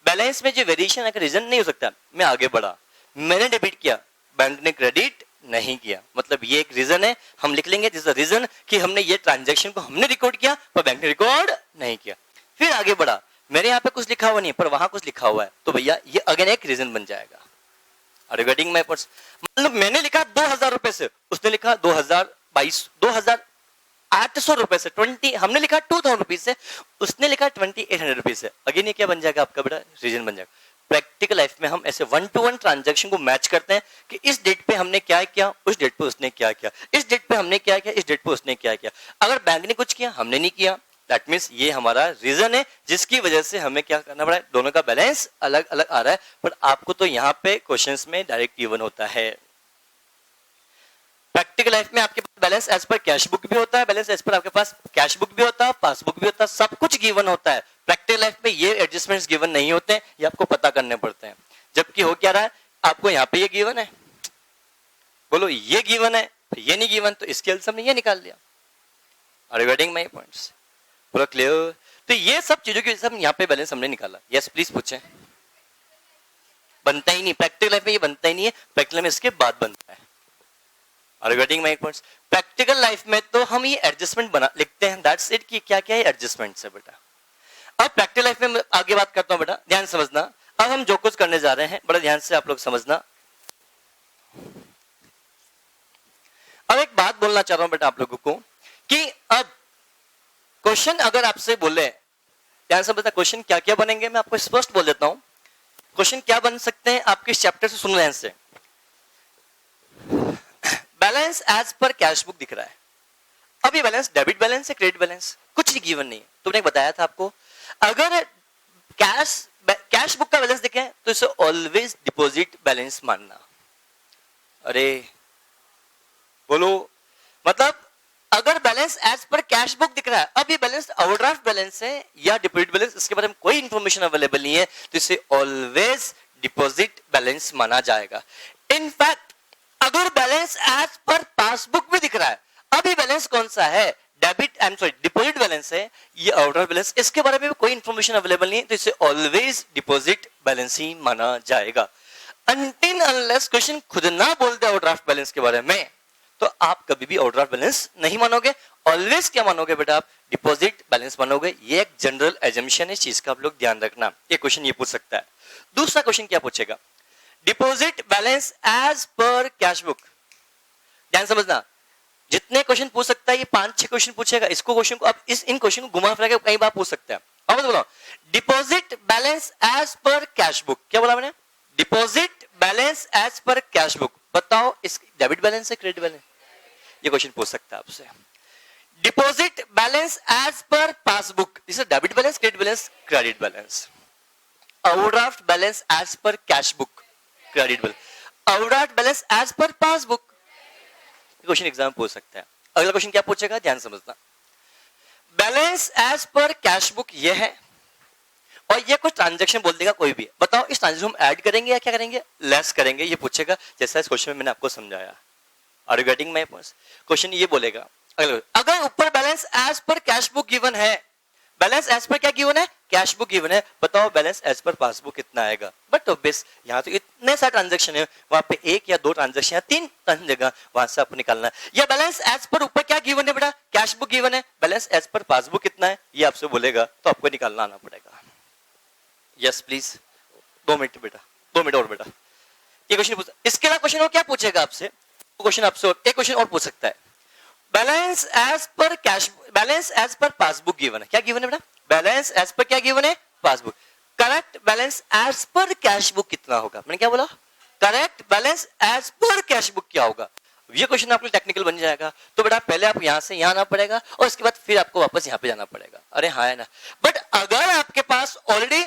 बैलेंस में जो वेरिएशन अगर रीजन नहीं हो सकता, मैं आगे बढ़ा, मैंने डेबिट किया बैंक ने क्रेडिट नहीं किया, मतलब ये एक रीजन है। हम लिख लेंगे दिस इज द रीजन कि हमने ये ट्रांजैक्शन को हमने रिकॉर्ड किया पर बैंक ने रिकॉर्ड नहीं किया। फिर आगे बढ़ा, मेरे यहाँ पे कुछ लिखा हुआ नहीं है पर वहां कुछ लिखा हुआ है, तो भैया ये अगेन एक रीजन बन जाएगा। रिगार्डिंग माय पर्स, मतलब मैंने लिखा 2000 रुपए से, उसने लिखा 2800 रुपए से, 20 हमने लिखा 2000 रुपीज से, उसने लिखा 2800 रुपीज से। अगेन ये क्या बन जाएगा आपका बेटा, रीजन बन जाएगा। प्रैक्टिकल लाइफ में हम ऐसे 1-to-1 ट्रांजैक्शन को मैच करते हैं कि इस डेट पे हमने क्या किया, उस डेट पे उसने क्या किया, इस डेट पे हमने क्या किया, इस डेट पे उसने क्या किया। अगर बैंक ने कुछ किया हमने नहीं किया, दैट मीन्स ये हमारा रीजन है जिसकी वजह से हमें क्या करना पड़ा है, दोनों का बैलेंस अलग अलग आ रहा है। पर आपको तो यहाँ पे क्वेश्चंस में डायरेक्ट गिवन होता है। प्रैक्टिकल लाइफ में आपके पास balance as per cash book भी होता है, बैलेंस एज पर आपके पास कैश बुक भी होता है, पासबुक भी होता है, सब कुछ गिवन होता है। प्रैक्टिकल लाइफ में ये एडजस्टमेंट्स गिवन नहीं होते हैं, ये आपको पता करने पड़ते हैं। जबकि हो क्या रहा है, आपको यहाँ पे ये गिवन है, बोलो ये गिवन है, ये नहीं गिवन, तो इसके हमने ये निकाल लिया। रिगार्डिंग माय पॉइंट्स, पूरा क्लियर? तो ये सब चीजों की वजह से हम यहाँ पे बैलेंस हमने निकाला। यस प्लीज पूछें। बनता ही नहीं, प्रैक्टिकल लाइफ में ये बनता ही नहीं है, प्रैक्टिकल में इसके बाद बनता है। Regarding my points, practical life में तो हम ये एडजस्टमेंट बना लिखते हैं, दैट्स इट, कि क्या क्या है एडजस्टमेंट्स है बेटा। अब प्रैक्टिकल लाइफ में आगे बात करता हूं बेटा, ध्यान समझना। अब हम जो कुछ करने जा रहे हैं बड़ा ध्यान से आप लोग समझना। अब एक बात बोलना चाह रहा हूं बेटा आप लोगों को कि अब क्वेश्चन अगर आपसे बोले, ध्यान से बता क्वेश्चन क्या क्या बनेंगे, मैं आपको स्पष्ट बोल देता हूं। क्वेश्चन क्या बन सकते हैं आपके इस चैप्टर से सुन लें से। Balance as per cash book दिख रहा है, अब ये बैलेंस डेबिट बैलेंस है, क्रेडिट बैलेंस, कुछ नहीं गिवन नहीं है। तुमने बताया था आपको, अगर कैश बुक का बैलेंस दिखे तो इसे ऑलवेज डिपॉजिट बैलेंस मानना। अरे बोलो, मतलब अगर balance as per cash book दिख रहा है, अब ये बैलेंस ओवरड्राफ्ट बैलेंस है या डिपॉजिट बैलेंस, इसके बारे में कोई इंफॉर्मेशन अवेलेबल नहीं है, तो इसे ऑलवेज डिपॉजिट बैलेंस माना जाएगा। इनफैक्ट अगर बैलेंस एज पर पासबुक भी दिख रहा है, अब ये बैलेंस कौन सा है, डेबिट डिपॉजिट बैलेंस है, ये ओवरड्राफ्ट बैलेंस, इसके बारे में कोई इंफॉर्मेशन अवेलेबल नहीं है, तो इसे ऑलवेज डिपॉजिट बैलेंस ही माना जाएगा। अनटिल अनलेस क्वेश्चन खुद ना बोल दे ओवरड्राफ्ट बैलेंस के बारे में, तो आप कभी भी ओवरड्राफ्ट बैलेंस नहीं मानोगे, ऑलवेज क्या मानोगे बेटा, आप डिपॉजिट बैलेंस मानोगे। ये एक जनरल एजम्पशन है, इस चीज का आप लोग ध्यान रखना। ये क्वेश्चन ये पूछ सकता है। दूसरा क्वेश्चन क्या पूछेगा, deposit balance as per cash book. ध्यान समझना, जितने क्वेश्चन पूछ सकता है ये 5-6 क्वेश्चन पूछेगा। इसको क्वेश्चन को आप इन क्वेश्चन को घुमा फिरा के कई बार पूछ सकते हैं। अब बोलो deposit balance as per cash book, क्या बोला मैंने, deposit balance as per cash book. बताओ इस डेबिट बैलेंस है क्रेडिट बैलेंस, ये क्वेश्चन पूछ सकता है आपसे। Deposit balance as per passbook, this is debit balance, credit balance, credit balance. Overdraft balance as per cash book, credit balance. Overdraft balance as per passbook, question exam पूछ सकता है। अगला question क्या पूछेगा, ध्यान समझना। Balance as per cash book ये है और ये कुछ ट्रांजैक्शन बोल देगा कोई भी। बताओ इस ट्रांजैक्शन हम ऐड करेंगे या क्या करेंगे, लेस करेंगे, ये पूछेगा, जैसा इस क्वेश्चन में मैंने आपको समझाया। Are you getting my points? Question ये बोलेगा, अगर ऊपर balance as per cash book given है बैलेंस एज पर क्या गिवन है, कैश बुक गिवन है, बताओ बैलेंस एज पर पासबुक कितना आएगा। बट ऑब्वियस यहाँ तो इतने सारे ट्रांजेक्शन है, वहां पे एक या दो ट्रांजेक्शन या तीन जगह वहां से आपको निकालना है। या बैलेंस एज पर ऊपर क्या गिवन है बेटा, कैश बुक गिवन है, बैलेंस एज पर पासबुक कितना है ये आपसे बोलेगा, तो आपको निकालना आना पड़ेगा। यस प्लीज, 2 मिनट बेटा, 2 मिनट और बेटा। ये क्वेश्चन पूछा, इसके अलावा क्वेश्चन और क्या पूछेगा आपसे, क्वेश्चन आपसे और एक क्वेश्चन और पूछ सकता है। Balance as per cash, balance as per passbook given है, क्या गिवन है बेटा, बैलेंस एज पर क्या गिवन है, passbook. Correct balance as per cash book कितना होगा, मैंने क्या बोला, correct balance as per cash book क्या होगा। ये क्वेश्चन आपको टेक्निकल बन जाएगा। तो बेटा पहले आपको यहां से यहां आना पड़ेगा और उसके बाद फिर आपको वापस यहां पे जाना पड़ेगा। अरे हाँ है ना। बट अगर आपके पास already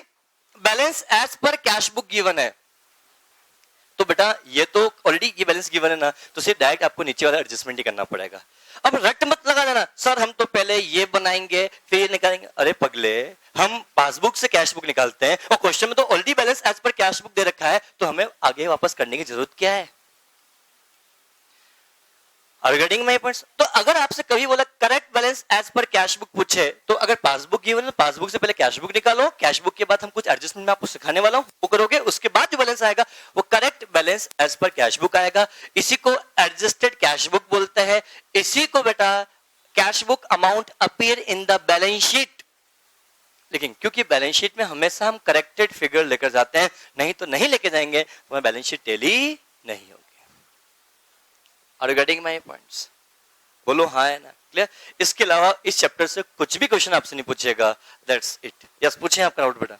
balance as per cash book given है तो बेटा ये तो ऑलरेडी ये बैलेंस गिवन है ना, तो सिर्फ डायरेक्ट आपको नीचे वाला एडजस्टमेंट ही करना पड़ेगा। अब रट मत लगा देना, सर हम तो पहले ये बनाएंगे फिर ये निकालेंगे। अरे पगले, हम पासबुक से कैश बुक निकालते हैं और क्वेश्चन में तो already balance as per cash book दे रखा है, तो हमें आगे वापस करने की जरूरत क्या है। रिगार्डिंग माय पॉइंट्स, तो अगर आपसे कभी बोला correct balance as per cash book पूछे, तो अगर पासबुक गिवन है, पासबुक से पहले कैश बुक निकालो, कैश बुक के बाद हम कुछ एडजस्टमेंट में आपको सिखाने वाला हूं वो करोगे, उसके बाद जो बैलेंस आएगा वो correct balance as per cash book आएगा। इसी को एडजस्टेड कैश बुक बोलते हैं। इसी को बेटा cash book amount appear in the balance sheet. लेकिन क्योंकि बैलेंस शीट में हमेशा हम करेक्टेड फिगर लेकर जाते हैं, नहीं तो नहीं लेके जाएंगे, तो बैलेंस शीट टेली नहीं होगी। Are you getting my points? बोलो हाँ है ना, क्लियर। इसके अलावा इस चैप्टर से कुछ भी क्वेश्चन आपसे नहीं पूछेगा, दैट्स इट। यस पूछें आपका डाउट बेटा।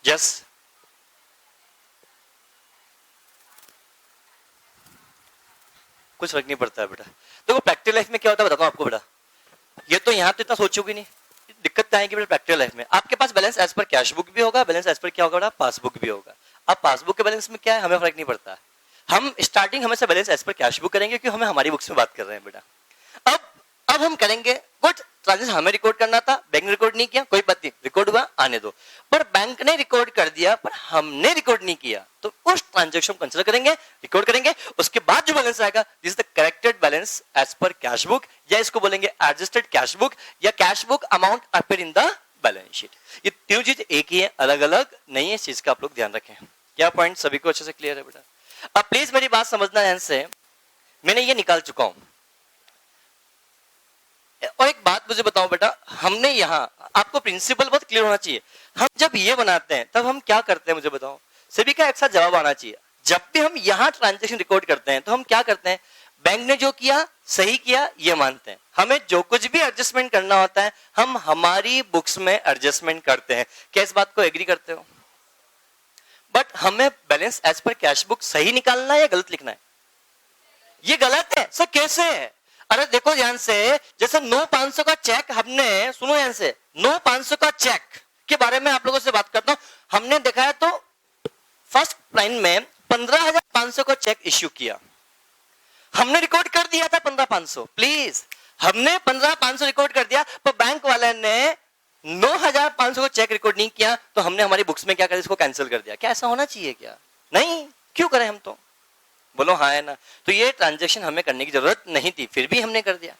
यस कुछ फर्क नहीं पड़ता है बेटा। देखो प्रैक्टिकल लाइफ में क्या होता है बताता हूँ आपको बेटा। ये तो यहाँ तो इतना सोचोगे नहीं, दिक्कत आएगी बेटा प्रैक्टिकल लाइफ में। आपके पास balance as per cash book भी होगा, बैलेंस एज पर क्या होगा बेटा, पासबुक भी होगा। अब पासबुक के बैलेंस में क्या है हमें फर्क नहीं पड़ता, हम स्टार्टिंग हमेशा balance as per cash book करेंगे क्योंकि हमें हमारी बुक्स में बात कर रहे हैं बेटा। अब हम करेंगे गुड ट्रांजेक्शन, हमें रिकॉर्ड करना था, बैंक ने रिकॉर्ड नहीं किया, कोई बात नहीं, रिकॉर्ड हुआ आने दो। पर बैंक ने रिकॉर्ड कर दिया पर हमने रिकॉर्ड नहीं किया, तो उस ट्रांजेक्शन को कंसीडर करेंगे, रिकॉर्ड करेंगे। उसके बाद जो बैलेंस आएगा this is the corrected balance as per cash book, या इसको बोलेंगे एडजस्टेड कैश बुक या cash book amount appear in the balance sheet. ये तीनों चीज एक ही है, अलग अलग नहीं है, इस चीज का आप लोग ध्यान रखें। क्या पॉइंट सभी को अच्छे से क्लियर है बेटा। अब प्लीज मेरी बात समझना ध्यान से, मैंने ये निकाल चुका हूं। और एक बात मुझे बताओ बेटा, हमने यहाँ आपको प्रिंसिपल बहुत क्लियर होना चाहिए। हम जब ये बनाते हैं तब हम क्या करते हैं मुझे बताओ, सभी का एक साथ जवाब आना चाहिए। जब भी हम यहाँ ट्रांजेक्शन रिकॉर्ड करते हैं तो हम क्या करते हैं, बैंक ने जो किया सही किया ये मानते हैं। हमें जो कुछ भी एडजस्टमेंट करना होता है हम हमारी बुक्स में एडजस्टमेंट करते हैं। क्या इस बात को एग्री करते हो। बट हमें balance as per cash book सही निकालना है या गलत लिखना है, ये गलत है सर। कैसे है, अरे देखो ध्यान से, जैसे 9,500 का चेक हमने, सुनो ध्यान से, 9,500 का चेक के बारे में आप लोगों से बात करता हूं। हमने देखा है तो फर्स्ट लाइन में 15,500 का चेक इश्यू किया, हमने रिकॉर्ड कर दिया था 15,500, प्लीज हमने 15,500 रिकॉर्ड कर दिया, पर बैंक वाले ने 9,500 को चेक रिकॉर्ड नहीं किया, तो हमने हमारी बुक्स में क्या कर दिया, इसको कैंसिल कर दिया। क्या ऐसा होना चाहिए क्या, नहीं, क्यों करें हम तो, बोलो हाँ है ना। तो ये ट्रांजैक्शन हमें करने की जरूरत नहीं थी, फिर भी हमने कर दिया।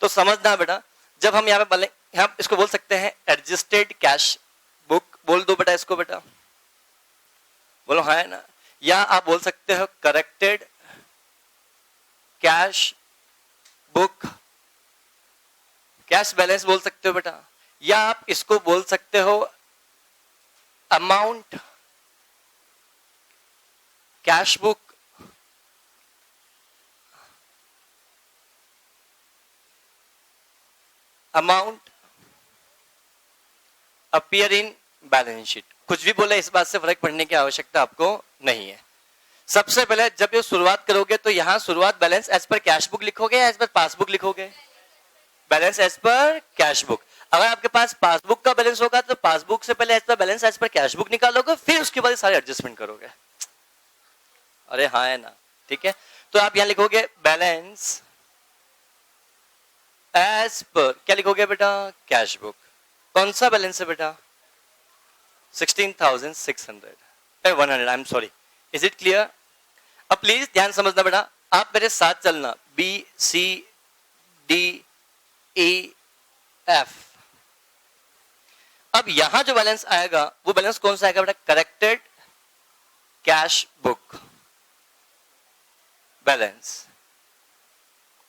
तो समझना बेटा, जब हम यहाँ पे बोले, हम इसको बोल सकते हैं एडजस्टेड कैश बुक, बोल दो बेटा इसको बेटा, बोलो हाँ है ना। या आप बोल सकते हो corrected cash book, cash balance बोल सकते हो बेटा, या आप इसको बोल सकते हो amount cash book amount appear in balance sheet. कुछ भी बोले इस बात से फर्क पड़ने की आवश्यकता आपको नहीं है। सबसे पहले जब ये शुरुआत करोगे तो यहां शुरुआत balance as per cash book लिखोगे या एज पर पासबुक लिखोगे, balance as per cash book. अगर आपके पास पासबुक का बैलेंस होगा तो पासबुक से पहले as per balance as per cash book निकालोगे, फिर उसके बाद सारे एडजस्टमेंट करोगे। अरे हाँ है ना, ठीक है। तो आप यहां लिखोगे बैलेंस एज पर, क्या लिखोगे बेटा, कैश बुक। कौन सा बैलेंस है बेटा, 16,600 100, I am sorry, is it clear. अब प्लीज ध्यान समझना बेटा, आप मेरे साथ चलना, B C D E F. अब यहां जो बैलेंस आएगा वो बैलेंस कौन सा आएगा बेटा? Corrected cash book balance.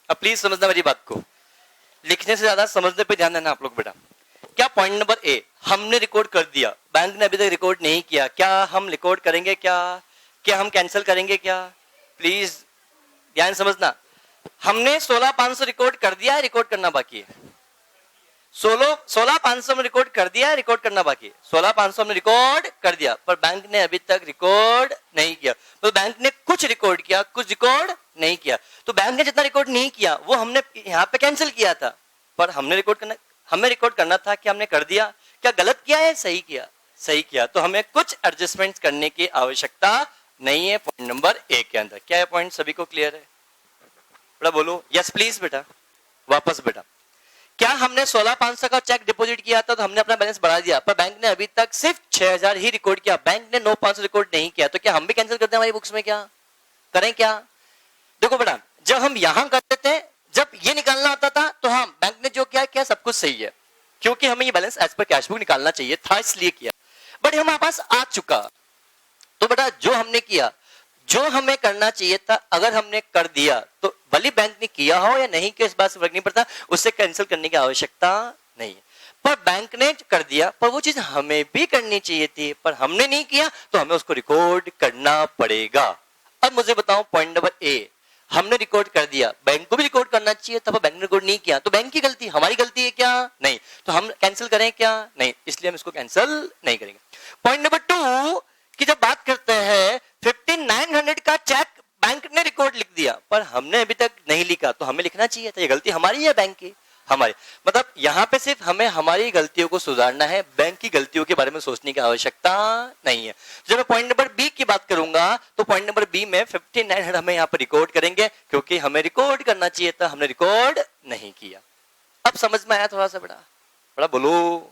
अब प्लीज समझना मेरी बात को, लिखने से ज्यादा समझने पे ध्यान देना आप लोग बेटा। क्या पॉइंट नंबर ए हमने रिकॉर्ड कर दिया, बैंक ने अभी तक रिकॉर्ड नहीं किया, क्या हम रिकॉर्ड करेंगे? क्या हम कैंसिल करेंगे? क्या प्लीज ध्यान समझना, हमने 16,500 रिकॉर्ड कर दिया है, रिकॉर्ड करना बाकी है। 16,500 में रिकॉर्ड कर दिया है, रिकॉर्ड करना बाकी है। 16,500 में रिकॉर्ड कर दिया पर बैंक ने अभी तक रिकॉर्ड नहीं किया। तो बैंक ने कुछ रिकॉर्ड किया, कुछ रिकॉर्ड नहीं किया। तो बैंक ने जितना रिकॉर्ड नहीं किया वो हमने यहाँ पे कैंसिल किया था, पर हमें रिकॉर्ड करना था कि हमने कर दिया। क्या गलत किया है? सही किया, सही किया। तो हमें कुछ एडजस्टमेंट करने की आवश्यकता नहीं है पॉइंट नंबर ए के अंदर। क्या है पॉइंट सभी को क्लियर है बेटा? बोलो यस प्लीज बेटा। वापस बेटा, क्या हमने 16,500 का चेक डिपॉजिट किया था तो हमने अपना बैलेंस बढ़ा दिया, पर बैंक ने अभी तक सिर्फ 6,000 ही रिकॉर्ड किया, बैंक ने 9,500 रिकॉर्ड नहीं किया, तो क्या हम भी कैंसिल करते हैं हमारी बुक्स में? क्या करें? क्या देखो बेटा, जब हम यहां करते थे, जब ये निकालना आता था तो हाँ बैंक ने जो किया सब कुछ सही है, क्योंकि हमें ये balance as per cash book निकालना चाहिए था इसलिए किया। बट हमारे पास आ चुका, तो बेटा जो हमने किया, जो हमें करना चाहिए था, अगर हमने कर दिया तो भले बैंक ने किया हो या नहीं किया इस बात से फर्क नहीं पड़ता, उससे कैंसिल करने की आवश्यकता नहीं है। पर बैंक ने कर दिया, पर वो चीज हमें भी करनी चाहिए थी, पर हमने नहीं किया तो हमें उसको रिकॉर्ड करना पड़ेगा। अब मुझे बताओ पॉइंट नंबर ए, हमने रिकॉर्ड कर दिया, बैंक को भी रिकॉर्ड करना चाहिए था, बैंक ने रिकॉर्ड नहीं किया, तो बैंक की गलती, हमारी गलती है क्या? नहीं। तो हम कैंसिल करें क्या? नहीं, इसलिए हम इसको कैंसिल नहीं करेंगे। पॉइंट नंबर 2 की जब बात करते हैं, 5900 का चेक बैंक ने रिकॉर्ड लिख दिया पर हमने अभी तक नहीं लिखा, तो हमें लिखना चाहिए था। ये गलती हमारी है बैंक की? हमारी। मतलब यहाँ पे सिर्फ हमें हमारी गलतियों को सुधारना है, बैंक की गलतियों के बारे में सोचने की आवश्यकता नहीं है। जब मैं पॉइंट नंबर बी की बात करूंगा तो पॉइंट नंबर बी में 5900 हमें यहाँ पर रिकॉर्ड करेंगे, क्योंकि हमें रिकॉर्ड करना चाहिए था, हमने रिकॉर्ड नहीं किया। अब समझ में आया थोड़ा सा बड़ा बोलो,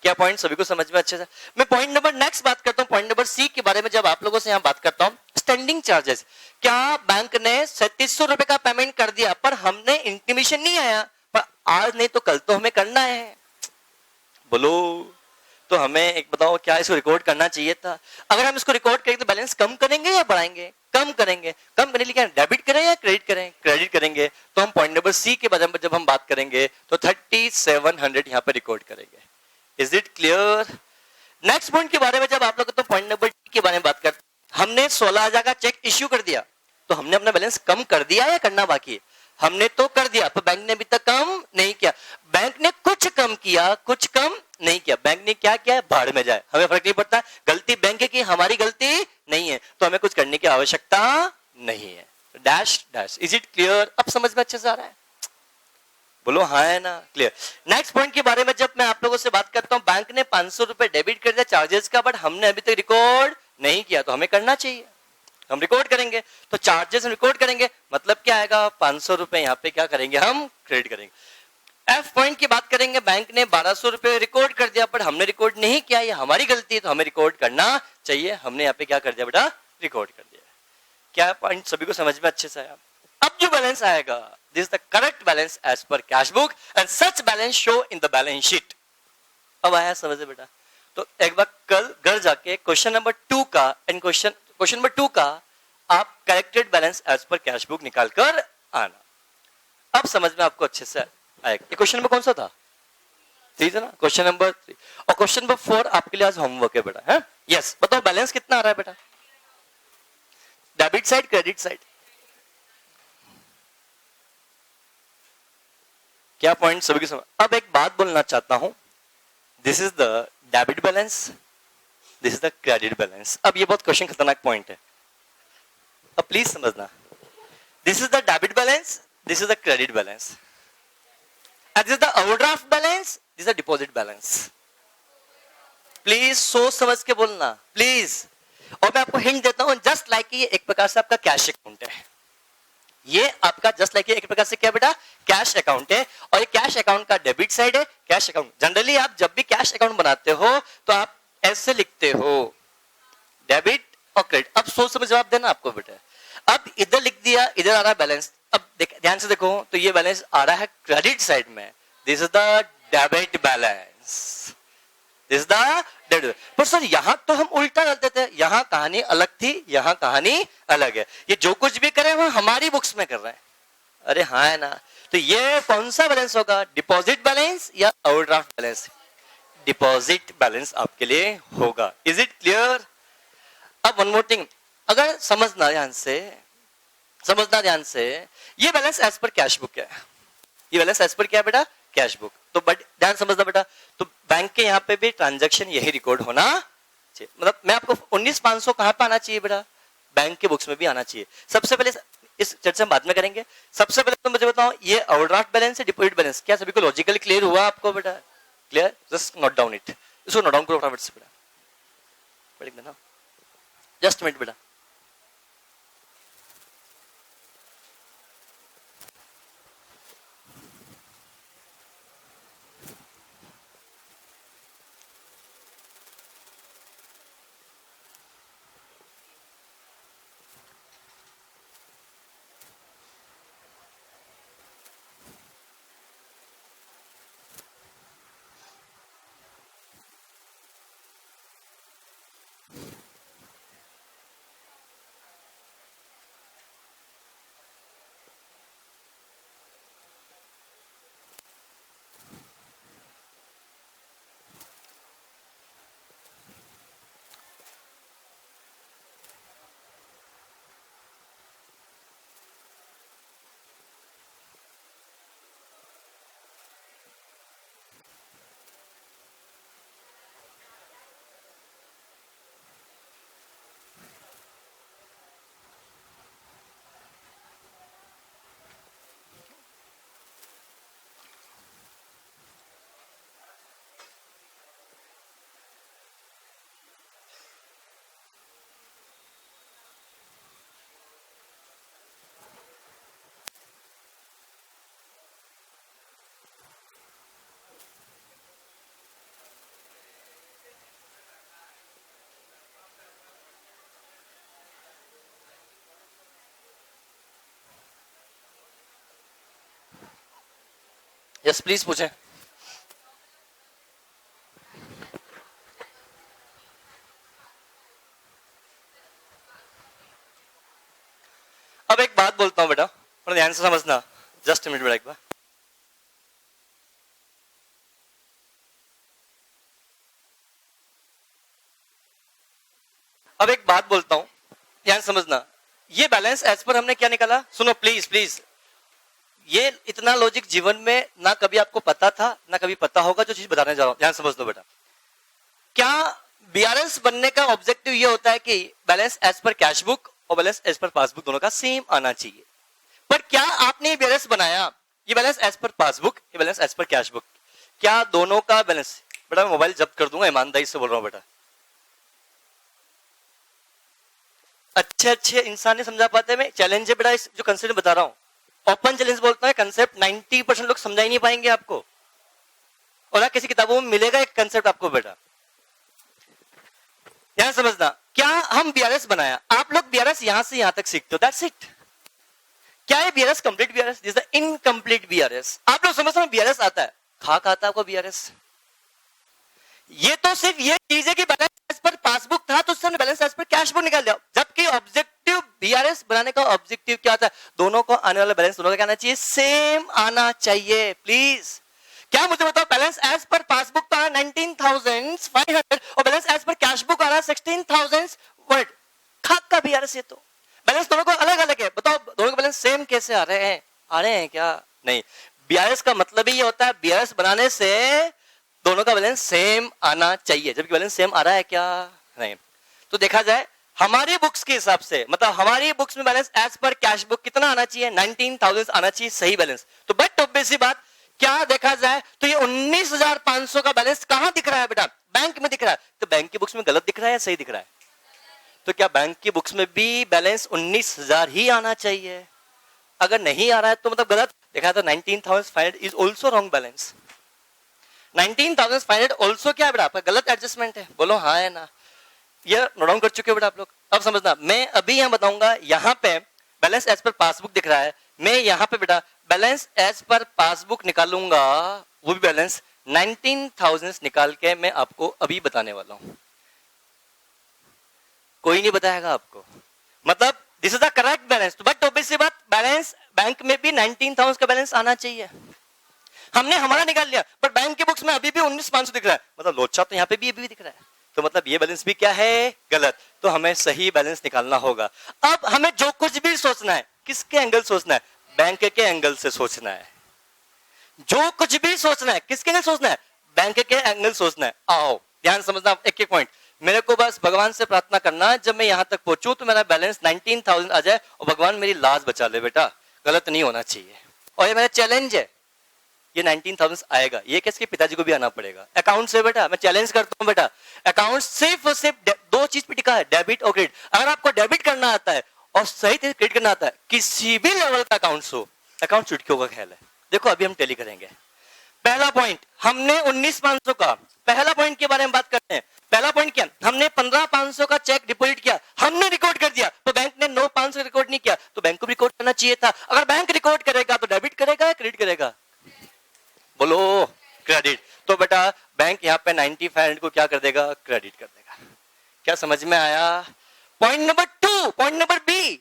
क्या पॉइंट सभी को समझ में अच्छे से? मैं पॉइंट नंबर नेक्स्ट बात करता हूं, पॉइंट नंबर सी के बारे में। जब आप लोगों से यहां बात करता हूं, स्टैंडिंग चार्जेस, क्या बैंक ने 3700 रुपए का पेमेंट कर दिया पर हमने इंटीमेशन नहीं आया, पर आज नहीं तो कल तो हमें करना है, बोलो। तो हमें एक बताओ, क्या इसको रिकॉर्ड करना चाहिए था? अगर हम इसको रिकॉर्ड करेंगे तो बैलेंस कम करेंगे या बढ़ाएंगे? कम करेंगे। कम करने के लिए डेबिट करें या क्रेडिट करें? क्रेडिट करेंगे। तो हम पॉइंट नंबर सी के बारे में जब हम बात करेंगे तो 3700 यहाँ पे रिकॉर्ड करेंगे। Is it clear? Next point के बारे में जब आप लोग तो पॉइंट नंबर डी के बारे में बात करते, हमने 16,000 का चेक इश्यू कर दिया, तो हमने अपना बैलेंस कम कर दिया या करना बाकी है? हमने तो कर दिया, पर बैंक ने अभी तक कम नहीं किया। बैंक ने कुछ कम किया, कुछ कम नहीं किया। बैंक ने क्या किया? भाड़ में जाए, हमें फर्क नहीं पड़ता, गलती बैंक की, हमारी गलती नहीं है, तो हमें कुछ करने की आवश्यकता नहीं है। Dash dash. Is it clear? अब समझ में अच्छे से आ रहा है? बोलो हाँ है ना? क्लियर। नेक्स्ट पॉइंट के बारे में जब मैं आप लोगों से बात करता हूं, बैंक ने 500 रुपए डेबिट कर दिया चार्जेस का, बट हमने अभी तक रिकॉर्ड नहीं किया, तो हमें करना चाहिए, हम रिकॉर्ड करेंगे। तो चार्जेस हम रिकॉर्ड करेंगे, मतलब क्या आएगा? 500 रुपए यहाँ पे क्या करेंगे? हम क्रेडिट करेंगे। एफ पॉइंट की बात करेंगे, बैंक ने 1200 रुपए रिकॉर्ड कर दिया पर हमने रिकॉर्ड नहीं किया, ये हमारी गलती है, तो हमें रिकॉर्ड करना चाहिए, हमने यहाँ पे क्या कर दिया बेटा? रिकॉर्ड कर दिया। क्या पॉइंट सभी को समझ में अच्छे से आया? अब जो बैलेंस आएगा, this is the correct balance as per cash book and such balance show in the balance sheet. अब आया समझे बेटा? तो एक बार कल घर जाके क्वेश्चन नंबर 2 का एंड क्वेश्चन नंबर 2 का आप corrected balance as per cash book निकाल कर आना। अब समझ में आपको अच्छे से आएगा। ये क्वेश्चन नंबर कौन सा था? 3 था ना? क्वेश्चन नंबर 3 और क्वेश्चन नंबर 4 आपके लिए आज होमवर्क है बेटा, है? यस। बताओ बैलेंस कितना आ रहा है बेटा? Debit side, credit side? क्या पॉइंट सभी को समझ? अब एक बात बोलना चाहता हूं, this is the debit balance, this is the credit balance. अब ये बहुत क्वेश्चन खतरनाक पॉइंट है, अब प्लीज समझना। This is the debit balance, this is the credit balance, and this is the overdraft balance, this is the deposit balance. Please सोच समझ के बोलना प्लीज। और मैं आपको हिंट देता हूं, जस्ट लाइक ये एक प्रकार से आपका कैश अकाउंट है, ये आपका जस्ट लाइक एक प्रकार से क्या बेटा? कैश अकाउंट है। और ये कैश अकाउंट का डेबिट साइड है। कैश अकाउंट जनरली आप जब भी कैश अकाउंट बनाते हो तो आप ऐसे लिखते हो, डेबिट और क्रेडिट। अब सोच समझ जवाब देना आपको बेटा। अब इधर लिख दिया, इधर आ रहा है बैलेंस। अब ध्यान से देखो, तो ये बैलेंस आ रहा है क्रेडिट साइड में, this is the debit balance, this is the debit. पर सर यहां तो हम उल्टा करते थे, यहां कहानी अलग थी, यहां कहानी अलग है। ये जो कुछ भी करे वो हमारी बुक्स में कर रहे हैं। अरे हाँ है ना। तो ये कौन सा बैलेंस होगा, डिपॉजिट बैलेंस या ओवरड्राफ्ट बैलेंस? डिपॉजिट बैलेंस आपके लिए होगा। Is it clear? अब वन मोर थिंग, अगर समझना ध्यान से, ये balance as per cash book है, ये बैलेंस एज पर क्या है बेटा, कैश बुक। तो बट ध्यान समझना बेटा, तो बैंक के यहाँ पे भी ट्रांजैक्शन यही रिकॉर्ड होना चाहिए। मतलब मैं आपको 19,500 कहां पे आना चाहिए बेटा, बैंक के बुक्स में भी आना चाहिए। सबसे पहले इस चर्चा हम बाद में करेंगे, सबसे पहले तो मुझे बताओ ये ओवरड्राफ्ट बैलेंस है, डिपॉजिट बैलेंस, क्या सभी को लॉजिकली क्लियर हुआ आपको बेटा? Clear? Just note down it, इसको नोट डाउन करो फटाफट से बेटा, पढ़ देना, जस्ट मिनट बेटा। यस प्लीज पूछें। अब एक बात बोलता हूं बेटा, थोड़ा ध्यान से समझना, जस्ट मिनट बेटा एक बार। अब एक बात बोलता हूं, ध्यान समझना, ये बैलेंस एज पर हमने क्या निकाला, सुनो प्लीज प्लीज, ये इतना लॉजिक जीवन में ना कभी आपको पता था ना कभी पता होगा, जो चीज बताने जा रहा हूं ध्यान समझ लो बेटा। क्या बीआरएस बनने का ऑब्जेक्टिव ये होता है कि balance as per cash book और बैलेंस एज पर पासबुक दोनों का सेम आना चाहिए। पर क्या आपने बीआरएस बनाया, ये बैलेंस एज पर पासबुक, ये balance as per cash book, क्या दोनों का बैलेंस, बेटा मैं मोबाइल जब्त कर दूंगा, ईमानदारी से बोल रहा हूं बेटा। अच्छे अच्छे इंसान नहीं समझा पाते, मैं चैलेंज है बेटा, इस जो कंसेप्ट बता रहा हूं ओपन चैलेंज बोलता है, कंसेप्ट 90% लोग समझा ही नहीं पाएंगे आपको, और ना किसी किताबों में मिलेगा एक कंसेप्ट आपको बेटा। यहां समझना, क्या हम बीआरएस बनाया, आप लोग बीआरएस यहां से यहां तक सीखते हो, दैट्स इट। क्या है BRS complete BRS, this is the incomplete BRS. आप लोग समझते हो बीआरएस आता है, खाता है आपको बीआरएस, ये तो सिर्फ ये चीज है कि बैलेंस पर पासबुक था तो उससे balance as per cash book निकाल दिया, जबकि ऑब्जेक्टिव बीआरएस बनाने का ऑब्जेक्टिव क्या था, दोनों को आने वाला बैलेंस दोनों का क्या आना चाहिए, सेम आना चाहिए। प्लीज क्या मुझे बताओ, बैलेंस एज पर पासबुक तो आ 19,500 और balance as per cash book आ रहा 16,000 खाक का बीआरएस, ये तो बैलेंस दोनों को अलग अलग है। बताओ दोनों के बैलेंस सेम कैसे आ रहे हैं, आ रहे हैं क्या? नहीं। बीआरएस का मतलब ही ये होता है, बीआरएस बनाने से दोनों का बैलेंस सेम आना चाहिए, जबकि बैलेंस सेम आ रहा है क्या? नहीं। तो देखा जाए हमारी बुक्स के हिसाब से, मतलब हमारी बुक्स में balance as per cash book कितना आना चाहिए, 19,000 आना चाहिए सही बैलेंस। तो बट ऑब्वियस सी बात, क्या देखा जाए तो ये 19,500 का बैलेंस कहां दिख रहा है बेटा, बैंक में दिख रहा है। तो बैंक की बुक्स में गलत दिख रहा है या सही दिख रहा है? तो क्या बैंक की बुक्स में भी बैलेंस 19,000 ही आना चाहिए? अगर नहीं आ रहा है तो मतलब गलत देखा, तो 19,500 is also wrong balance. 19,500 also क्या है बेटा, आपका गलत एडजस्टमेंट है, बोलो हाँ है ना? ये नोट डाउन कर चुके हो बेटा आप लोग। अब समझना, मैं अभी यहां बताऊंगा, यहां पे बैलेंस एज पर पासबुक दिख रहा है, मैं यहां पे बेटा बैलेंस एज पर पासबुक निकालूंगा वो भी बैलेंस 19,000 निकाल के मैं आपको अभी बताने वाला हूं। कोई नहीं बताएगा आपको, मतलब this is the correct balance. But obviously बात, बैलेंस बैंक में भी 19,000 का बैलेंस आना चाहिए। हमने हमारा निकाल लिया, पर बैंक के बुक्स में अभी भी 19,500 दिख रहा है, मतलब लोचा तो यहाँ पे भी अभी भी दिख रहा है, तो मतलब ये बैलेंस भी क्या है, गलत। तो हमें सही बैलेंस निकालना होगा। अब हमें जो कुछ भी सोचना है, किसके एंगल सोचना है, बैंक के एंगल से सोचना है। जो कुछ भी सोचना है किसके एंगल सोचना है, बैंक के एंगल सोचना है। आओ ध्यान समझना एक एक पॉइंट। मेरे को बस भगवान से प्रार्थना करना जब मैं यहां तक पहुंचूं तो मेरा बैलेंस 19,000 आ जाए और भगवान मेरी लाज बचा ले। बेटा गलत नहीं होना चाहिए, और ये मेरा चैलेंज है, ये 19,000 आएगा, ये किसके पिताजी को भी आना पड़ेगा। अकाउंट से बेटा मैं चैलेंज करता हूं, बेटा अकाउंट सिर्फ और सिर्फ दो चीज पे टिका है, डेबिट और क्रेडिट। अगर आपको डेबिट करना आता है और सही तरीके क्रेडिट करना आता है, किसी भी लेवल का अकाउंट हो, अकाउंट चुटकियों का खेल है। देखो अभी हम टेली करेंगे। पहला पॉइंट हमने 19,500 का, पहला पॉइंट के बारे में बात करते हैं। पहला पॉइंट क्या, हमने 15,500 का चेक डिपॉजिट किया, हमने रिकॉर्ड कर दिया, तो बैंक ने 9,500 रिकॉर्ड नहीं किया, तो बैंक को भी रिकॉर्ड करना चाहिए था। अगर बैंक रिकॉर्ड करेगा तो डेबिट करेगा या क्रेडिट करेगा, बोलो क्रेडिट। तो बेटा बैंक यहाँ पे 9500 को क्या कर देगा, क्रेडिट कर देगा। क्या समझ में आया। Point number 2, point number B,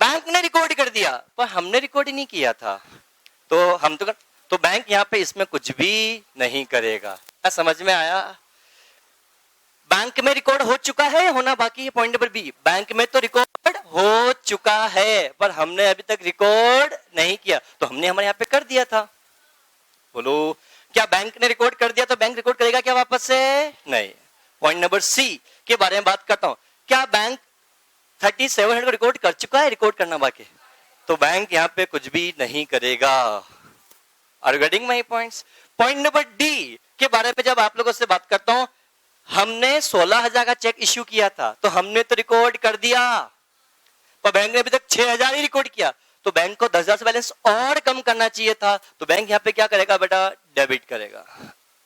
bank ने रिकॉर्ड कर दिया पर हमने रिकॉर्ड ही नहीं किया था, तो हम तो बैंक यहाँ पे इसमें कुछ भी नहीं करेगा। क्या समझ में आया। बैंक में रिकॉर्ड हो चुका है, होना बाकी है। पॉइंट नंबर बी, बैंक में तो रिकॉर्ड हो चुका है पर हमने अभी तक रिकॉर्ड नहीं किया, तो हमने हमारे यहाँ पे कर दिया था। बोलो क्या बैंक ने रिकॉर्ड कर दिया तो बैंक रिकॉर्ड करेगा क्या वापस से, नहीं। पॉइंट नंबर सी के बारे में बात करता हूं, क्या बैंक 3700 को रिकॉर्ड कर चुका है, रिकॉर्ड करना बाकी, तो बैंक यहाँ पे कुछ भी नहीं करेगा। Are you getting my points. Point number D के बारे में जब आप लोगों से बात करता हूं, हमने 16,000 का चेक इश्यू किया था, तो हमने तो रिकॉर्ड कर दिया, पर बैंक ने अभी तक 6,000 ही रिकॉर्ड किया, तो बैंक को 10,000 से बैलेंस और कम करना चाहिए था, तो बैंक यहाँ पे क्या करेगा बेटा, डेबिट करेगा।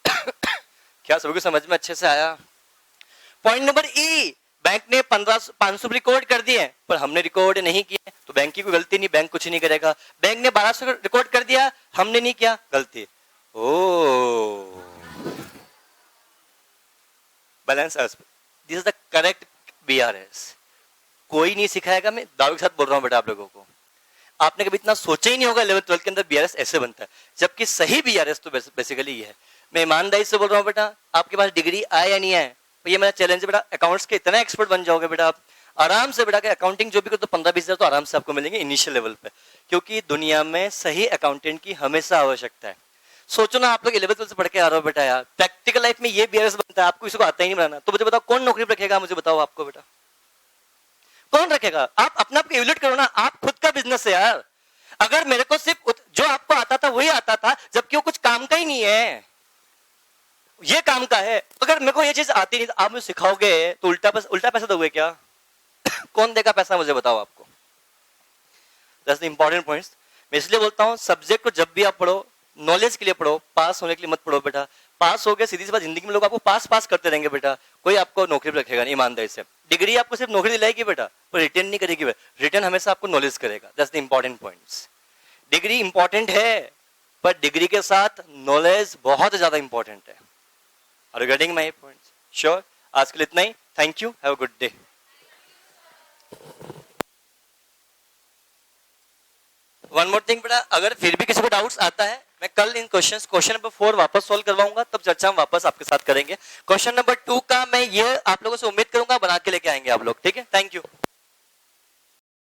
क्या सभी को समझ में अच्छे से आया। पॉइंट नंबर ई, बैंक ने 15,500 रिकॉर्ड कर दिए पर हमने रिकॉर्ड नहीं किए, तो बैंक की कोई गलती नहीं, बैंक कुछ नहीं करेगा। बैंक ने 1,200 रिकॉर्ड कर दिया, हमने नहीं किया, गलती। Oh balance, this is the correct BRS. कोई नहीं सिखाएगा, मैं दावे के साथ बोल रहा हूं बेटा आप लोगों को। आपने कभी इतना सोचा ही नहीं होगा 11th 12th के अंदर बीआरएस ऐसे बनता है, जबकि सही बीआरएस तो बेसिकली ये है। मैं ईमानदारी से बोल रहा हूँ बेटा, आपके पास डिग्री आए या नहीं आए, ये मेरा चैलेंज है बेटा। अकाउंट्स के इतना एक्सपर्ट बन जाओगे बेटा आप आराम से बेटा, अकाउंटिंग जो भी करो तो 15-20 हजार तो आराम से आपको मिलेंगे इनिशियल लेवल पे, क्योंकि दुनिया में सही अकाउंटेंट की हमेशा आवश्यकता है। सोचो ना आप लोग 11th 12th से पढ़ के आ रहे हो बेटा, यार प्रैक्टिकल लाइफ में ये बीआरएस बनता है, आपको किसी को आता ही नहीं बनाना, तो मुझे बताओ कौन नौकरी पर रखेगा, मुझे बताओ आपको बेटा कौन रखेगा। आप अपना आपको इवैल्यूएट करो ना, आप खुद का बिजनेस है यार। अगर मेरे को सिर्फ जो आपको आता था वही आता था, जबकि वो कुछ काम का ही नहीं है, ये काम का है। अगर मेरे को ये चीज आती नहीं, आप मुझे सिखाओगे तो उल्टा पैसा दोगे क्या? कौन देगा पैसा, मुझे बताओ आपको। That's the important points. मैं इसलिए बोलता हूँ सब्जेक्ट को जब भी आप पढ़ो, नॉलेज के लिए पढ़ो, पास होने के लिए मत पढ़ो बेटा। पास हो गए सीधी सी बात, जिंदगी में लोग आपको पास करते रहेंगे बेटा, कोई आपको नौकरी पर रखेगा नहीं ईमानदारी से। डिग्री आपको सिर्फ नौकरी दिलाएगी बेटा, पर रिटर्न नहीं करेगी बेटा, रिटर्न हमेशा आपको नॉलेज करेगा। That's the important points. Degree important है, पर डिग्री के साथ नॉलेज बहुत ज्यादा इंपॉर्टेंट है। Are you getting my points? Sure. आज के लिए इतना ही। Thank you, have a good day. One more thing बेटा, अगर फिर भी किसी को डाउट्स आता है, मैं कल इन क्वेश्चन नंबर 4 वापस सॉल्व करवाऊंगा, तब चर्चा हम वापस आपके साथ करेंगे। क्वेश्चन नंबर 2 का मैं ये आप लोगों से उम्मीद करूंगा बना के लेके आएंगे आप लोग, ठीक है। Thank you.